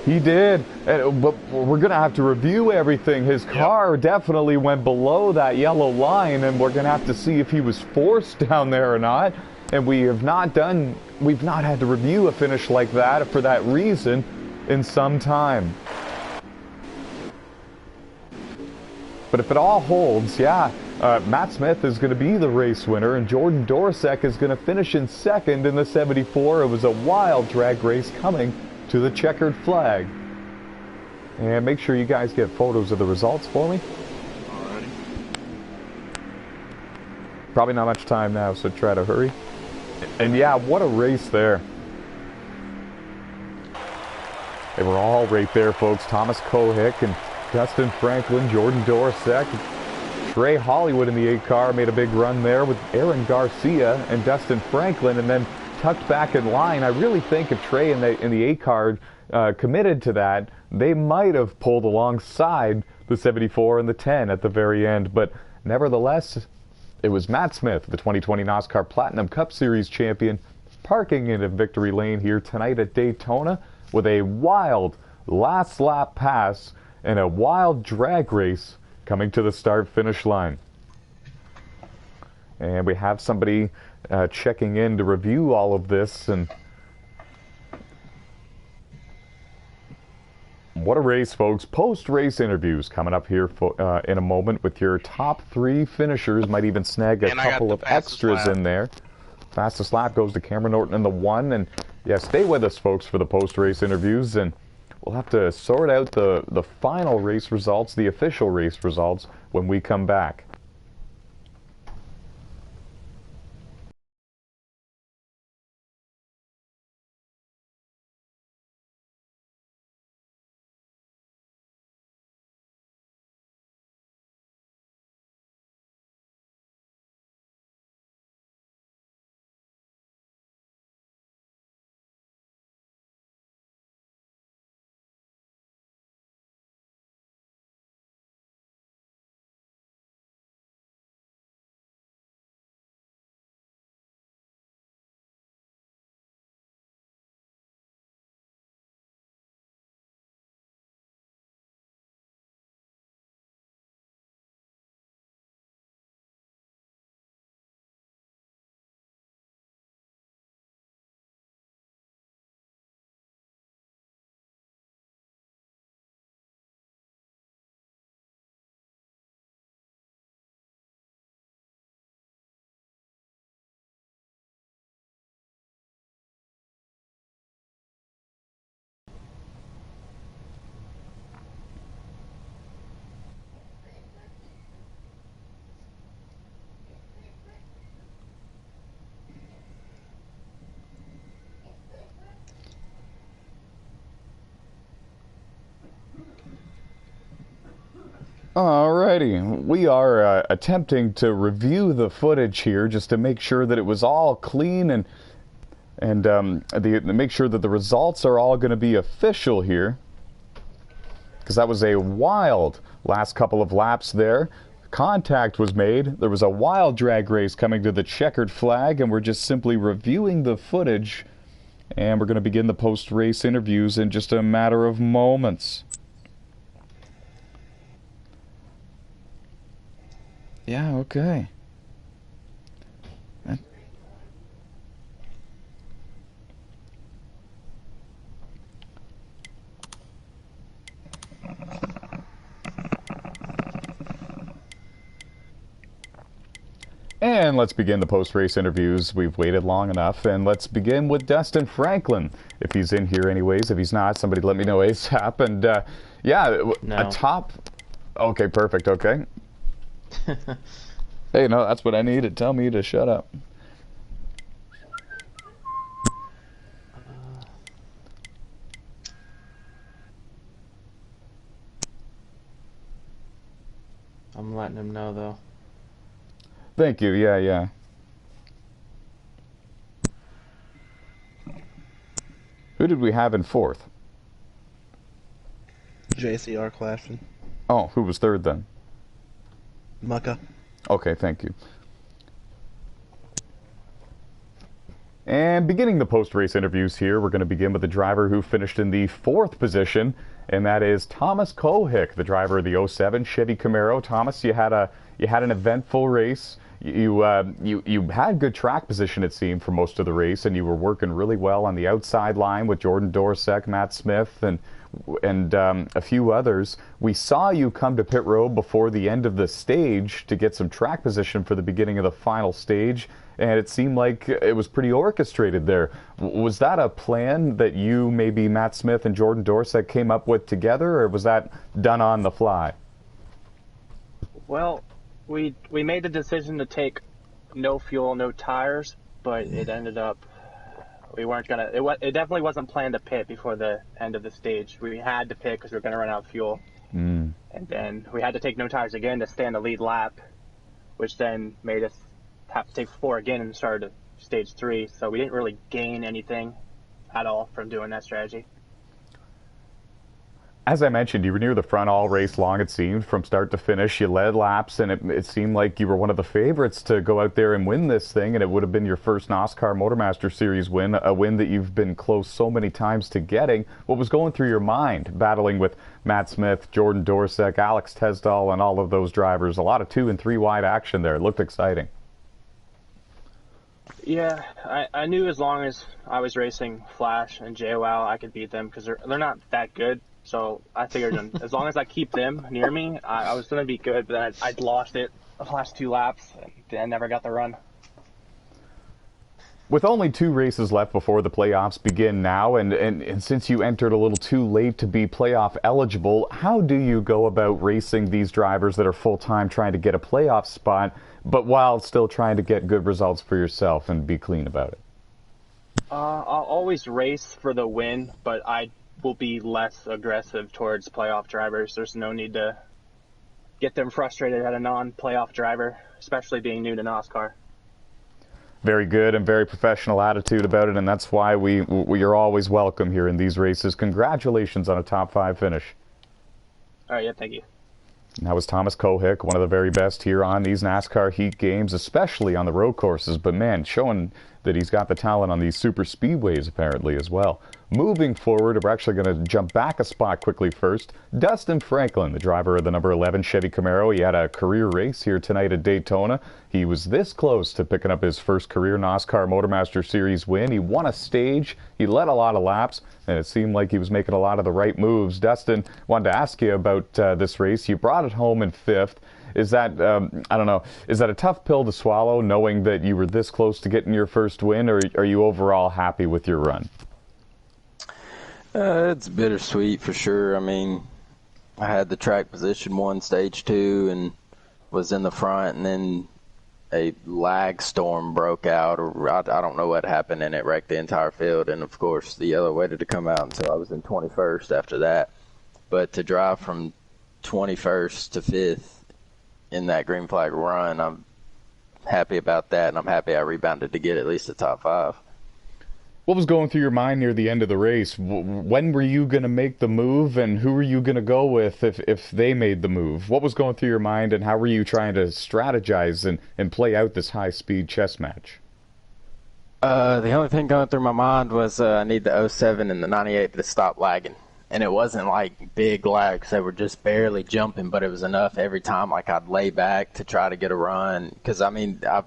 [SPEAKER 1] He did, but we're going to have to review everything. His car definitely went below that yellow line, and we're going to have to see if he was forced down there or not. And we've not had to review a finish like that for that reason in some time. But if it all holds, Matt Smith is going to be the race winner, and Jordan Dorsek is going to finish in second in the 74. It was a wild drag race coming to the checkered flag. And make sure you guys get photos of the results for me.
[SPEAKER 3] Alrighty.
[SPEAKER 1] Probably not much time now, so try to hurry. And yeah, what a race there. They were all right there, folks. Thomas Kohick and Dustin Franklin, Jordan Dorsek. Trey Hollywood in the 8 car made a big run there with Aaron Garcia and Dustin Franklin, and then tucked back in line. I really think if Trey in the 8 car committed to that, they might have pulled alongside the 74 and the 10 at the very end. But nevertheless, it was Matt Smith, the 2020 NASCAR Platinum Cup Series champion, parking into victory lane here tonight at Daytona with a wild last lap pass and a wild drag race coming to the start-finish line. And we have somebody checking in to review all of this, and what a race, folks. Post-race interviews coming up here in a moment with your top 3 finishers. Might even snag a couple of extras in there. Fastest lap goes to Cameron Norton in the 1, and yeah, stay with us, folks, for the post-race interviews, and we'll have to sort out the final race results, the official race results, when we come back. Alrighty, we are attempting to review the footage here just to make sure that it was all clean and make sure that the results are all going to be official here, because that was a wild last couple of laps there. Contact was made. There was a wild drag race coming to the checkered flag, and we're just simply reviewing the footage, and we're going to begin the post-race interviews in just a matter of moments. Yeah, okay. And let's begin the post-race interviews. We've waited long enough, and let's begin with Dustin Franklin. If he's in here anyways, if he's not, somebody let me know ASAP. And yeah,
[SPEAKER 4] no.
[SPEAKER 1] A top... Okay, perfect, okay. Hey, no, that's what I needed. Tell me to shut up.
[SPEAKER 4] I'm letting him know, though.
[SPEAKER 1] Thank you, yeah. Who did we have in fourth?
[SPEAKER 2] JCR Clashton.
[SPEAKER 1] Oh, who was third then?
[SPEAKER 2] Mucka.
[SPEAKER 1] Okay, thank you. And beginning the post-race interviews here, we're going to begin with the driver who finished in the fourth position, and that is Thomas Kohick, the driver of the 07 Chevy Camaro. Thomas, you had an eventful race. You had good track position, it seemed, for most of the race, and you were working really well on the outside line with Jordan Dorsek, Matt Smith, and a few others. We saw you come to pit road before the end of the stage to get some track position for the beginning of the final stage, and it seemed like it was pretty orchestrated there. Was that a plan that you, maybe Matt Smith and Jordan Dorsek came up with together, or was that done on the fly?
[SPEAKER 5] Well, we made the decision to take no fuel, no tires, but it ended up we weren't gonna. It definitely wasn't planned to pit before the end of the stage. We had to pit because we were gonna run out of fuel, and then we had to take no tires again to stay on the lead lap, which then made us have to take 4 again and start at stage 3. So we didn't really gain anything at all from doing that strategy.
[SPEAKER 1] As I mentioned, you were near the front all race long, it seemed, from start to finish. You led laps, and it seemed like you were one of the favorites to go out there and win this thing, and it would have been your first NOSSCAR Motormaster Series win, a win that you've been close so many times to getting. What was going through your mind, battling with Matt Smith, Jordan Dorsek, Alex Tesdall, and all of those drivers? A lot of 2 and 3 wide action there. It looked exciting.
[SPEAKER 5] Yeah, I knew as long as I was racing Flash and JWoww, I could beat them because they're not that good. So I figured as long as I keep them near me, I was going to be good. But then I'd lost it the last 2 laps and I never got the run.
[SPEAKER 1] With only 2 races left before the playoffs begin now, and since you entered a little too late to be playoff eligible, how do you go about racing these drivers that are full-time trying to get a playoff spot, but while still trying to get good results for yourself and be clean about it?
[SPEAKER 5] I'll always race for the win, but I will be less aggressive towards playoff drivers. There's no need to get them frustrated at a non-playoff driver, especially being new to NOSSCAR.
[SPEAKER 1] Very good and very professional attitude about it, and that's why we are always welcome here in these races. Congratulations on a top 5 finish.
[SPEAKER 5] All right, yeah, thank you.
[SPEAKER 1] And that was Thomas Kohick, one of the very best here on these NASCAR Heat games, especially on the road courses, but man, showing that he's got the talent on these super speedways apparently as well. Moving forward, we're actually going to jump back a spot quickly first. Dustin Franklin, the driver of the number 11 Chevy Camaro, he had a career race here tonight at Daytona. He was this close to picking up his first career NOSSCAR Motormaster Series win. He won a stage, he led a lot of laps, and it seemed like he was making a lot of the right moves. Dustin, wanted to ask you about this race. You brought it home in 5th. Is that, I don't know, is that a tough pill to swallow, knowing that you were this close to getting your first win, or are you overall happy with your run?
[SPEAKER 4] It's bittersweet for sure. I mean, I had the track position 1, stage 2, and was in the front, and then a lag storm broke out, or I don't know what happened, and it wrecked the entire field. And of course, the yellow waited to come out until I was in 21st after that. But to drive from 21st to 5th in that green flag run. I'm happy about that, and I'm happy I rebounded to get at least the top 5.
[SPEAKER 1] What was going through your mind near the end of the race? When were you going to make the move, and who were you going to go with if they made the move? What was going through your mind, and how were you trying to strategize and play out this high-speed chess match?
[SPEAKER 4] The only thing going through my mind was I need the 07 and the 98 to stop lagging. And it wasn't like big lags. They were just barely jumping, but it was enough every time like I'd lay back to try to get a run. Because, I mean, I'm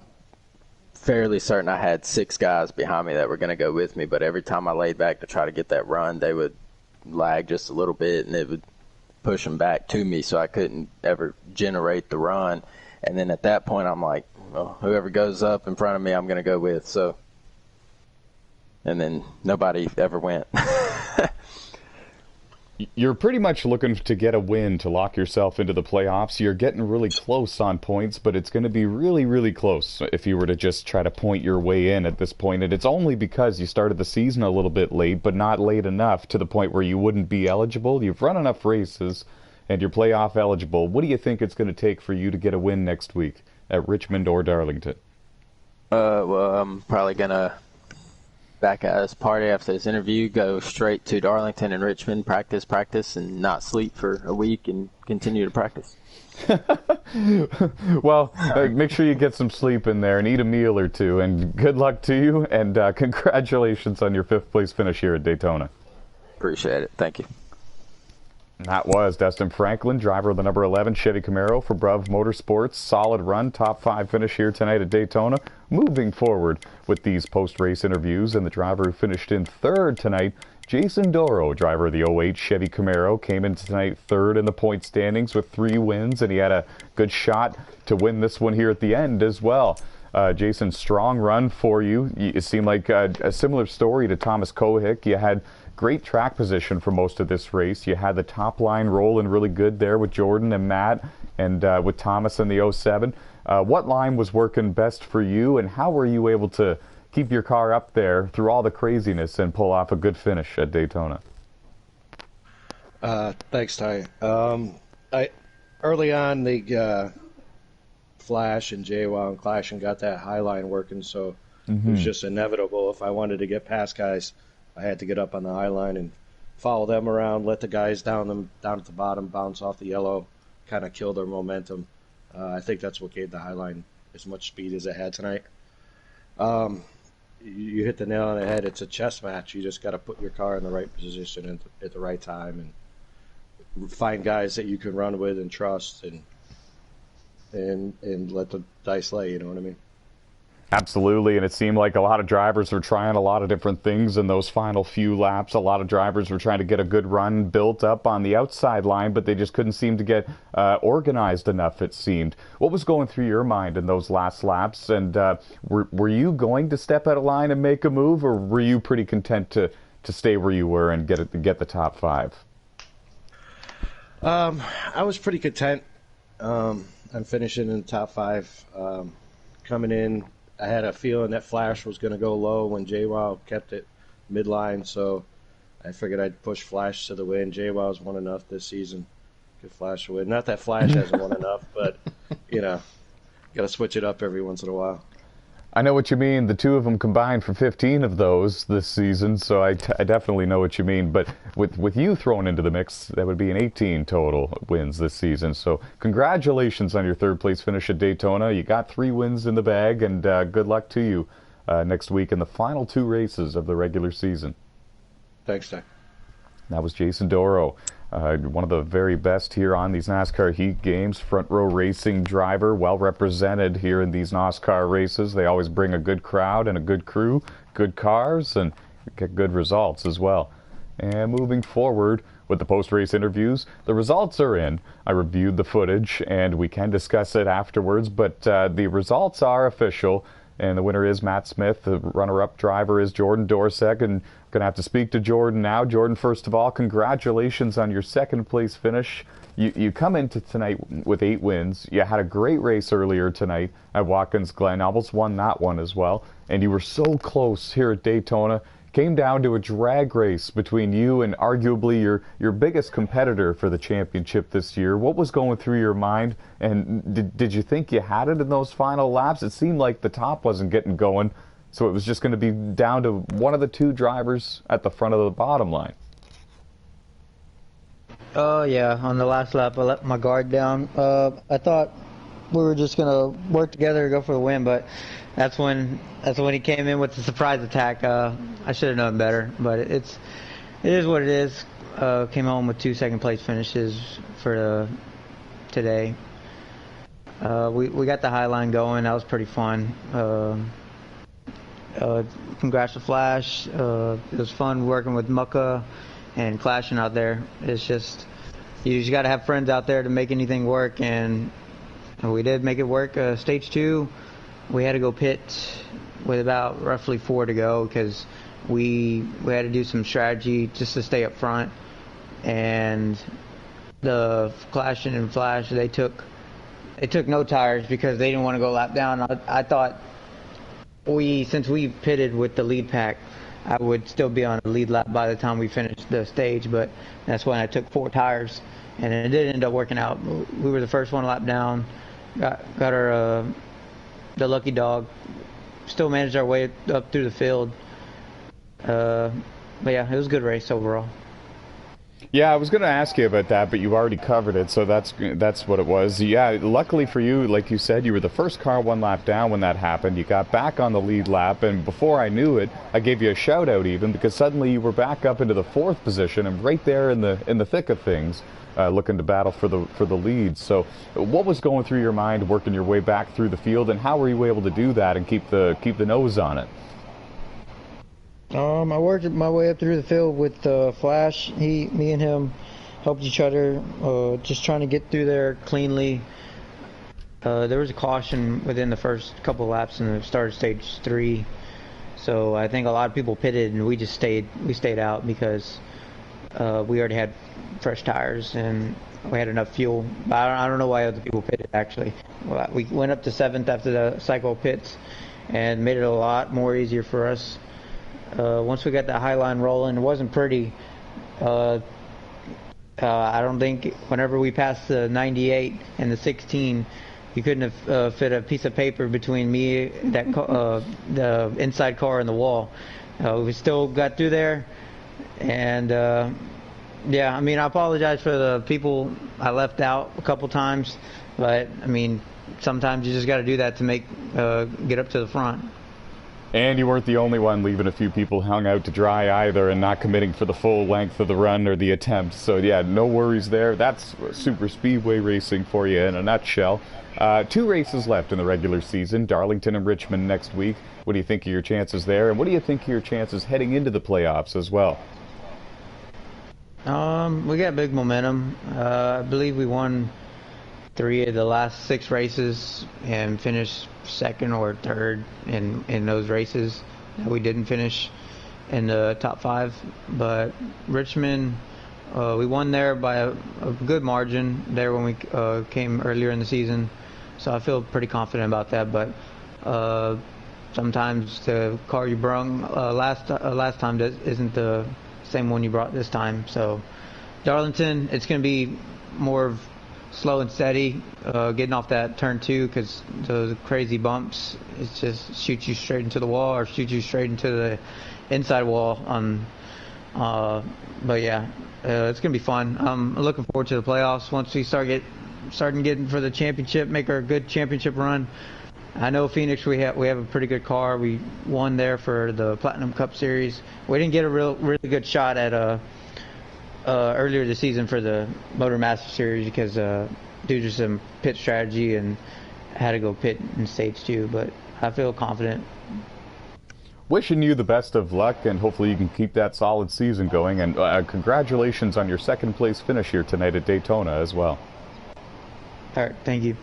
[SPEAKER 4] fairly certain I had 6 guys behind me that were going to go with me, but every time I laid back to try to get that run, they would lag just a little bit, and it would push them back to me, so I couldn't ever generate the run. And then at that point, I'm like, well, whoever goes up in front of me, I'm going to go with. So, and then nobody ever went.
[SPEAKER 1] You're pretty much looking to get a win to lock yourself into the playoffs. You're getting really close on points, but it's going to be really, really close if you were to just try to point your way in at this point. And it's only because you started the season a little bit late, but not late enough to the point where you wouldn't be eligible. You've run enough races, and you're playoff eligible. What do you think it's going to take for you to get a win next week at Richmond or Darlington?
[SPEAKER 4] Well, I'm probably going to back at this party after this interview, go straight to Darlington and Richmond, practice, and not sleep for a week and continue to practice.
[SPEAKER 1] Well, make sure you get some sleep in there and eat a meal or two, and good luck to you, and congratulations on your 5th place finish here at Daytona.
[SPEAKER 4] Appreciate it. Thank you.
[SPEAKER 1] That was Dustin Franklin, driver of the number 11 Chevy Camaro for Bruv Motorsports. Solid run, top 5 finish here tonight at Daytona. Moving forward with these post-race interviews, and the driver who finished in 3rd tonight, Jason Doro, driver of the 08 Chevy Camaro, came in tonight 3rd in the point standings with 3 wins, and he had a good shot to win this one here at the end as well. Jason, strong run for you. It seemed like a similar story to Thomas Kohick. You had great track position for most of this race. You had the top line rolling really good there with Jordan and Matt, and with Thomas in the 07. What line was working best for you, and how were you able to keep your car up there through all the craziness and pull off a good finish at Daytona?
[SPEAKER 6] Thanks, Ty. Early on, the Flash and JWoww and Clash and got that high line working, so it was just inevitable. If I wanted to get past guys, I had to get up on the high line and follow them around, let the guys down at the bottom bounce off the yellow, kind of kill their momentum. I think that's what gave the high line as much speed as it had tonight. You hit the nail on the head. It's a chess match. You just got to put your car in the right position at the right time and find guys that you can run with and trust and let the dice lay. You know what I mean?
[SPEAKER 1] Absolutely, and it seemed like a lot of drivers were trying a lot of different things in those final few laps. A lot of drivers were trying to get a good run built up on the outside line, but they just couldn't seem to get organized enough, it seemed. What was going through your mind in those last laps, and were you going to step out of line and make a move, or were you pretty content to stay where you were and get the top 5?
[SPEAKER 6] I was pretty content. I'm finishing in the top 5. Coming in, I had a feeling that Flash was going to go low when JWoww kept it midline, so I figured I'd push Flash to the win. JWoww's won enough this season. Give Flash a win. Not that Flash hasn't won enough, but, got to switch it up every once in a while.
[SPEAKER 1] I know what you mean. The two of them combined for 15 of those this season, so I definitely know what you mean. But with you thrown into the mix, that would be an 18 total wins this season. So congratulations on your 3rd place finish at Daytona. You got 3 wins in the bag, and good luck to you next week in the final 2 races of the regular season.
[SPEAKER 6] Thanks, Ty.
[SPEAKER 1] That was Jason Doro. One of the very best here on these NASCAR Heat games. Front row racing driver, well represented here in these NOSSCAR races. They always bring a good crowd and a good crew, good cars, and get good results as well. And moving forward with the post-race interviews, the results are in. I reviewed the footage, and we can discuss it afterwards, but the results are official. And the winner is Matt Smith. The runner-up driver is Jordan Dorsek. And I'm going to have to speak to Jordan now. Jordan, first of all, congratulations on your 2nd place finish. You come into tonight with 8 wins. You had a great race earlier tonight at Watkins Glen. Almost won that one as well. And you were so close here at Daytona. came down to a drag race between you and arguably your biggest competitor for the championship this year. What was going through your mind, and did you think you had it in those final laps? It seemed like the top wasn't getting going, so it was just going to be down to one of the two drivers at the front of the bottom line.
[SPEAKER 7] Oh yeah, on the last lap I let my guard down. I thought we were just gonna work together to go for the win, but that's when he came in with the surprise attack. I should have known better, but it is what it is. Came home with 2 second place finishes for today. We got the high line going. That was pretty fun. Congrats to Flash. It was fun working with Mucka and clashing out there. It's just, you just got to have friends out there to make anything work, and we did make it work. Stage 2, we had to go pit with about roughly 4 to go because we had to do some strategy just to stay up front. And the Clashing and Flash, they took no tires because they didn't want to go lap down. I thought since we pitted with the lead pack, I would still be on a lead lap by the time we finished the stage, but that's when I took 4 tires, and it did end up working out. We were the first one lap down, got our the lucky dog, still managed our way up through the field. But yeah, it was a good race overall.
[SPEAKER 1] Yeah, I was going to ask you about that, but you already covered it, so that's what it was. Yeah, luckily for you, like you said, you were the first car 1 lap down when that happened. You got back on the lead lap, and before I knew it, I gave you a shout-out even, because suddenly you were back up into the 4th position and right there in the thick of things, looking to battle for the lead. So what was going through your mind working your way back through the field, and how were you able to do that and keep the nose on it?
[SPEAKER 7] I worked my way up through the field with Flash. Me and him helped each other, just trying to get through there cleanly. There was a caution within the first couple of laps in the start of stage 3, so I think a lot of people pitted and we stayed out because we already had fresh tires and we had enough fuel. But I don't know why other people pitted actually. We went up to 7th after the cycle pits and made it a lot more easier for us. Once we got that high line rolling, it wasn't pretty. I don't think whenever we passed the 98 and the 16, you couldn't have fit a piece of paper between me, the inside car, and the wall. We still got through there, and yeah, I mean, I apologize for the people I left out a couple times, but I mean, sometimes you just got to do that to get up to the front.
[SPEAKER 1] And you weren't the only one leaving a few people hung out to dry either and not committing for the full length of the run or the attempt. So yeah, no worries there. That's super speedway racing for you in a nutshell. 2 races left in the regular season, Darlington and Richmond next week. What do you think of your chances there? And what do you think of your chances heading into the playoffs as well?
[SPEAKER 7] We got big momentum. I believe we won 3 of the last 6 races and finished 2nd or 3rd in those races. We didn't finish in the top 5, but Richmond, we won there by a good margin there when we came earlier in the season, so I feel pretty confident about that. But sometimes the car you brung last time isn't the same one you brought this time. So Darlington, it's going to be more of slow and steady, getting off that turn 2, because those crazy bumps, it just shoots you straight into the wall or shoots you straight into the inside wall. But yeah, it's gonna be fun. I'm looking forward to the playoffs once we starting getting for the championship, make our good championship run. I know Phoenix, we have a pretty good car. We won there for the Platinum Cup Series. We didn't get a really good shot at earlier this season for the Motor Master Series because due to some pit strategy and had to go pit in stage 2, but I feel confident.
[SPEAKER 1] Wishing you the best of luck, and hopefully you can keep that solid season going, and congratulations on your 2nd place finish here tonight at Daytona as well.
[SPEAKER 7] All right, thank you.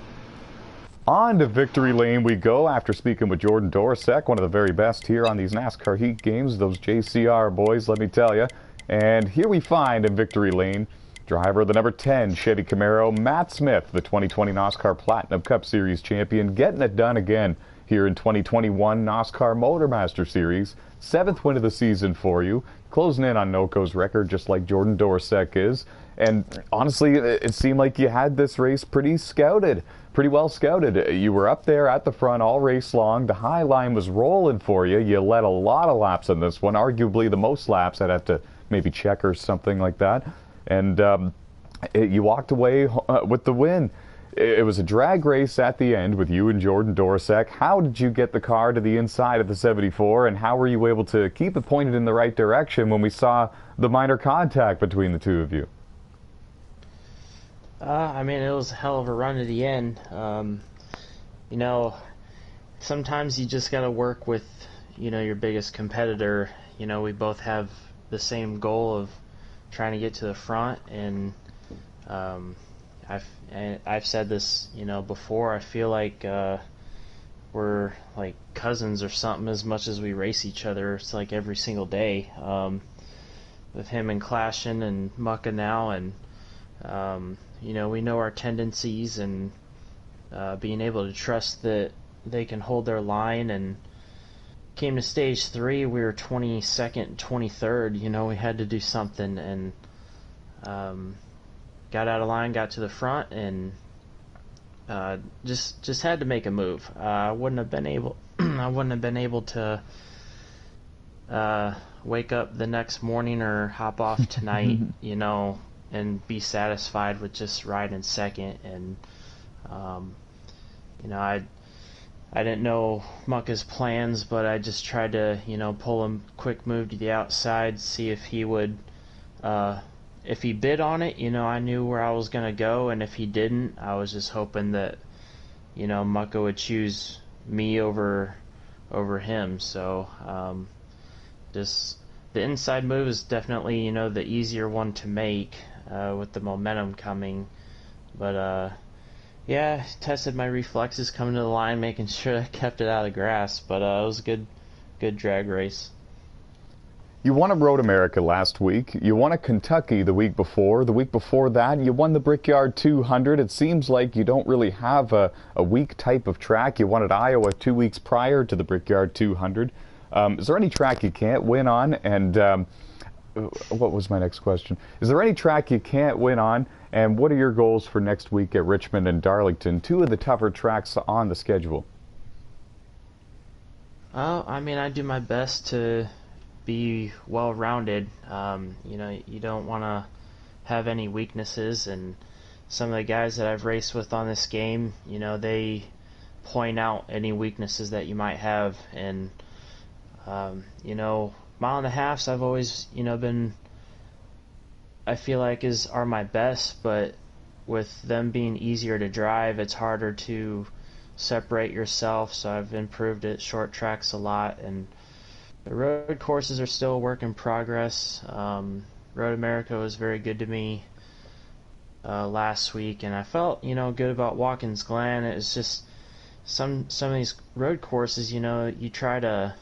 [SPEAKER 1] On to victory lane we go after speaking with Jordan Dorosek, one of the very best here on these NASCAR Heat games, those JCR boys, let me tell you. And here we find in victory lane, driver of the number 10 Chevy Camaro, Matt Smith, the 2020 NOSSCAR Platinum Cup Series champion, getting it done again here in 2021 NOSCAR Motormaster Series. 7th win of the season for you, closing in on Noco's record just like Jordan Dorsek is. And honestly, it seemed like you had this race pretty well scouted. You were up there at the front all race long. The high line was rolling for you. You led a lot of laps in this one, arguably the most laps. I'd have to maybe check or something like that. And you walked away with the win. It was a drag race at the end with you and Jordan Dorsek. How did you get the car to the inside of the 74, and how were you able to keep it pointed in the right direction when we saw the minor contact between the two of you?
[SPEAKER 8] I mean, it was a hell of a run to the end. You know, sometimes you just got to work with, you know, your biggest competitor. You know, we both have the same goal of trying to get to the front, and I've said this, you know, before. I feel like we're like cousins or something as much as we race each other. It's like every single day with him and clashing and mucking now, and you know, we know our tendencies, and being able to trust that they can hold their line. And came to stage 3, we were 22nd, 23rd. You know, we had to do something, and got out of line, got to the front, and just had to make a move. I wouldn't have been able to wake up the next morning or hop off tonight, you know, and be satisfied with just riding second. And you know, I didn't know Mucka's plans, but I just tried to, you know, pull him quick move to the outside, see if he would. If he bid on it, you know, I knew where I was going to go, and if he didn't, I was just hoping that, you know, Mucka would choose me over him. So, just the inside move is definitely, you know, the easier one to make with the momentum coming. But, yeah, tested my reflexes coming to the line, making sure I kept it out of grass. But it was a good drag race.
[SPEAKER 1] You won a Road America last week. You won a Kentucky the week before. The week before that, you won the Brickyard 200. It seems like you don't really have a weak type of track. You won at Iowa 2 weeks prior to the Brickyard 200. Is there any track you can't win on? And what was my next question? Is there any track you can't win on? And what are your goals for next week at Richmond and Darlington, 2 of the tougher tracks on the schedule?
[SPEAKER 8] I mean, I do my best to be well-rounded. You know, you don't want to have any weaknesses, and some of the guys that I've raced with on this game, you know, they point out any weaknesses that you might have. And you know, mile and a halves I've always, you know, been, I feel like are my best, but with them being easier to drive, it's harder to separate yourself. So I've improved at short tracks a lot, and the road courses are still a work in progress. Road America was very good to me last week, and I felt, you know, good about Watkins Glen. It was just some of these road courses, you know, you try to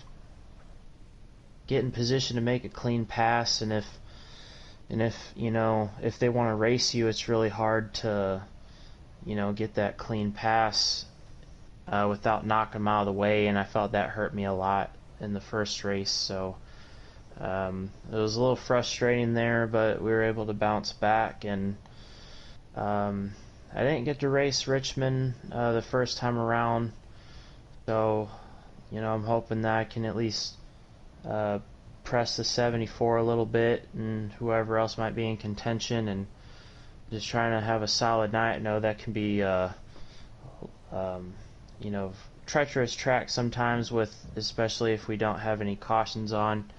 [SPEAKER 8] get in position to make a clean pass, and if you know, if they want to race you, it's really hard to, you know, get that clean pass without knocking them out of the way. And I felt that hurt me a lot in the first race. So it was a little frustrating there, but we were able to bounce back. And I didn't get to race Richmond the first time around, so, you know, I'm hoping that I can at least press the 74 a little bit, and whoever else might be in contention, and just trying to have a solid night. I know that can be you know, treacherous track sometimes, with, especially if we don't have any cautions on.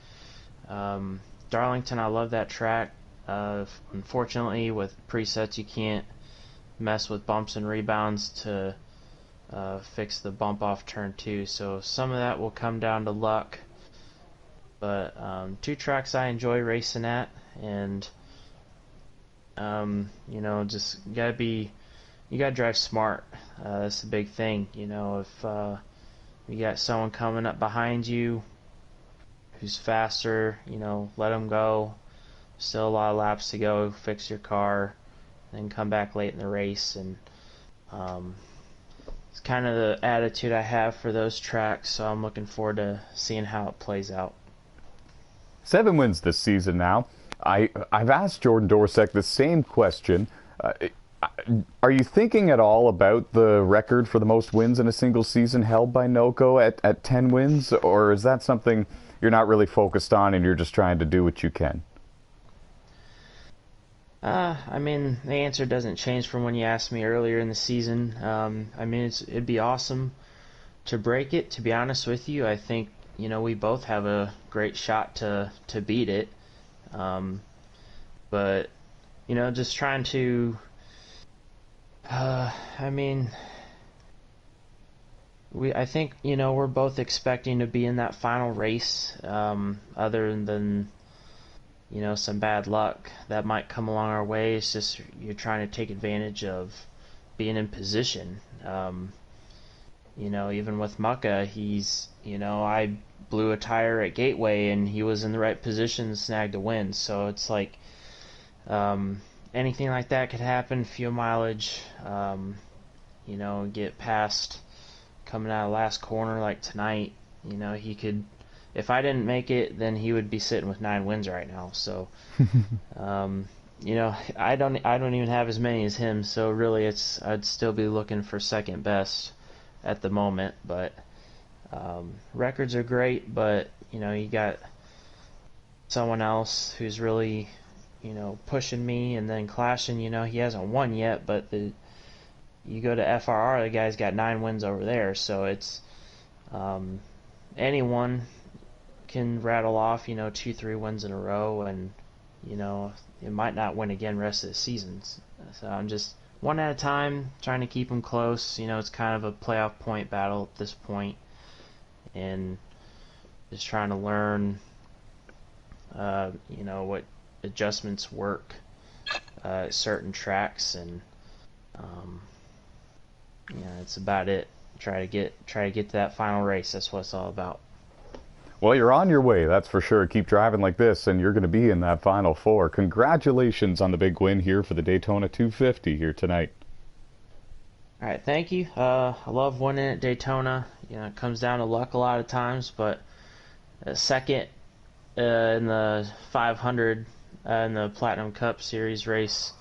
[SPEAKER 8] Darlington, I love that track. Unfortunately, with presets, you can't mess with bumps and rebounds to fix the bump off turn 2, so some of that will come down to luck. But 2 tracks I enjoy racing at, and you know, just you gotta drive smart. That's the big thing. You know, if you got someone coming up behind you who's faster, you know, let them go. Still a lot of laps to go. Fix your car, and come back late in the race. And it's kind of the attitude I have for those tracks, so I'm looking forward to seeing how it plays out.
[SPEAKER 1] 7 wins this season now. I've asked Jordan Dorsek the same question. Are you thinking at all about the record for the most wins in a single season held by NOCO at 10 wins, or is that something you're not really focused on and you're just trying to do what you can?
[SPEAKER 8] I mean, the answer doesn't change from when you asked me earlier in the season. I mean, it'd be awesome to break it. To be honest with you, I think, you know, we both have a great shot to beat it. But, you know, just trying to, I mean, I think, you know, we're both expecting to be in that final race, other than, you know, some bad luck that might come along our way. It's just you're trying to take advantage of being in position. You know, even with Mucka, he's, you know, I blew a tire at Gateway and he was in the right position and snagged a win. So it's like anything like that could happen. Fuel mileage, you know, get past coming out of last corner like tonight. You know, he could. If I didn't make it, then he would be sitting with 9 wins right now. So, you know, I don't even have as many as him. So really, I'd still be looking for second best at the moment. But records are great, but you know, you got someone else who's really, you know, pushing me and then clashing. You know, he hasn't won yet, but you go to FRR, the guy's got 9 wins over there. So it's anyone can rattle off, you know, 2-3 wins in a row, and you know, it might not win again rest of the seasons. So I'm just one at a time, trying to keep them close. You know, it's kind of a playoff point battle at this point, and just trying to learn, you know, what adjustments work at certain tracks, and yeah, it's about it. Try to get to that final race. That's what it's all about.
[SPEAKER 1] Well, you're on your way, that's for sure. Keep driving like this, and you're going to be in that Final Four. Congratulations on the big win here for the Daytona 250 here tonight.
[SPEAKER 8] All right, thank you. I love winning at Daytona. You know, it comes down to luck a lot of times, but second in the 500 in the Platinum Cup Series race,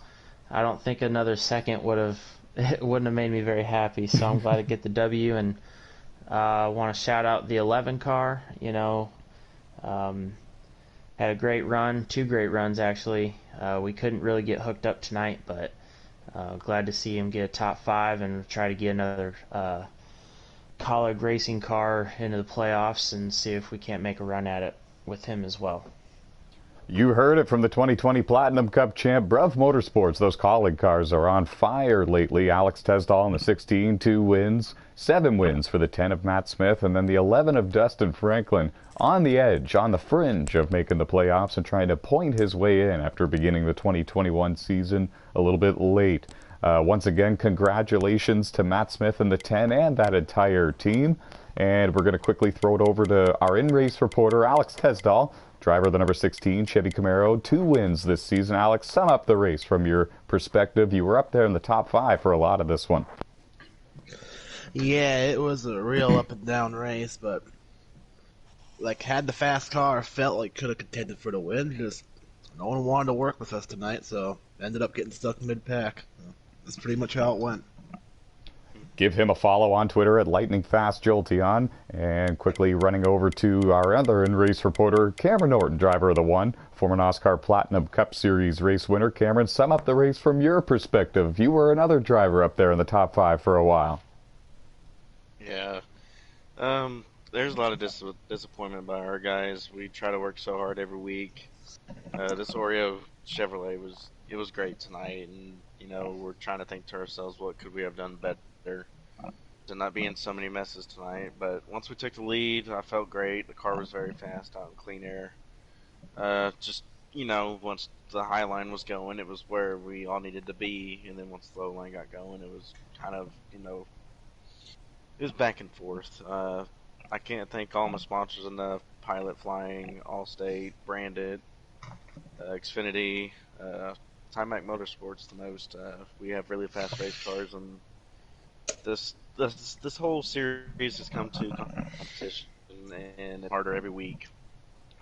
[SPEAKER 8] I don't think another second wouldn't have made me very happy. So I'm glad to get the W, and I want to shout out the 11 car. You know, had a great run, 2 great runs actually. We couldn't really get hooked up tonight, but glad to see him get a top 5 and try to get another college racing car into the playoffs and see if we can't make a run at it with him as well.
[SPEAKER 1] You heard it from the 2020 Platinum Cup champ, Bruv Motorsports. Those colleague cars are on fire lately. Alex Tesdall in the 16, 2 wins, 7 wins for the 10 of Matt Smith, and then the 11 of Dustin Franklin, on the edge, on the fringe of making the playoffs and trying to point his way in after beginning the 2021 season a little bit late. Once again, congratulations to Matt Smith and the 10 and that entire team. And we're going to quickly throw it over to our in-race reporter, Alex Tesdall, driver of the number 16 Chevy Camaro, 2 wins this season. Alex, sum up the race from your perspective. You were up there in the top 5 for a lot of this one.
[SPEAKER 2] Yeah, it was a real up and down race, but like had the fast car, felt like could have contended for the win. Just no one wanted to work with us tonight, so ended up getting stuck mid-pack. That's pretty much how it went.
[SPEAKER 1] Give him a follow on Twitter at LightningFastJolteon. And quickly running over to our other in-race reporter, Cameron Norton, driver of the 1, former NASCAR Platinum Cup Series race winner. Cameron, sum up the race from your perspective. You were another driver up there in the top 5 for a while.
[SPEAKER 3] Yeah. There's a lot of disappointment by our guys. We try to work so hard every week. This Oreo Chevrolet was great tonight, and you know, we're trying to think to ourselves, what could we have done better to not be in so many messes tonight. But once we took the lead, I felt great. The car was very fast out in clean air. Just, you know, once the high line was going, it was where we all needed to be, and then once the low line got going, it was kind of, you know, it was back and forth. I can't thank all my sponsors enough: Pilot Flying, Allstate, Branded, Xfinity, Timac Motorsports the most. We have really fast race cars, and this this whole series has come to competition, and it's harder every week.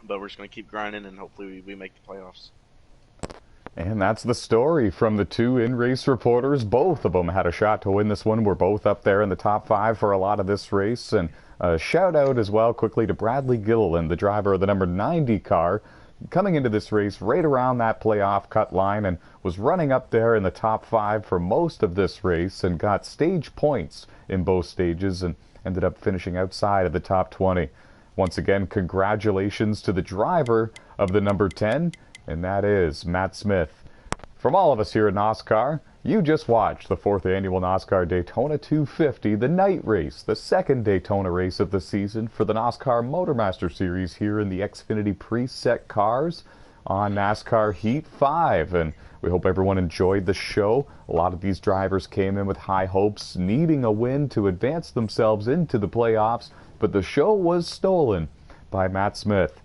[SPEAKER 3] But we're just going to keep grinding, and hopefully we make the playoffs.
[SPEAKER 1] And that's the story from the two in-race reporters. Both of them had a shot to win this one. We're both up there in the top 5 for a lot of this race. And a shout out as well quickly to Bradley Gilliland, the driver of the number 90 car, coming into this race right around that playoff cut line and was running up there in the top 5 for most of this race and got stage points in both stages and ended up finishing outside of the top 20. Once again, congratulations to the driver of the number 10, and that is Matt Smith. From all of us here at NOSSCAR, you just watched the 4th annual NOSSCAR Daytona 250, the night race, the second Daytona race of the season for the NOSSCAR Motormaster Series here in the Xfinity preset cars on NASCAR Heat 5. And we hope everyone enjoyed the show. A lot of these drivers came in with high hopes, needing a win to advance themselves into the playoffs, but the show was stolen by Matt Smith.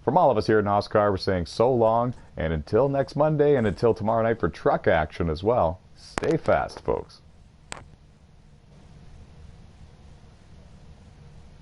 [SPEAKER 1] From all of us here at NOSSCAR, we're saying so long, and until next Monday, and until tomorrow night for truck action as well, stay fast, folks.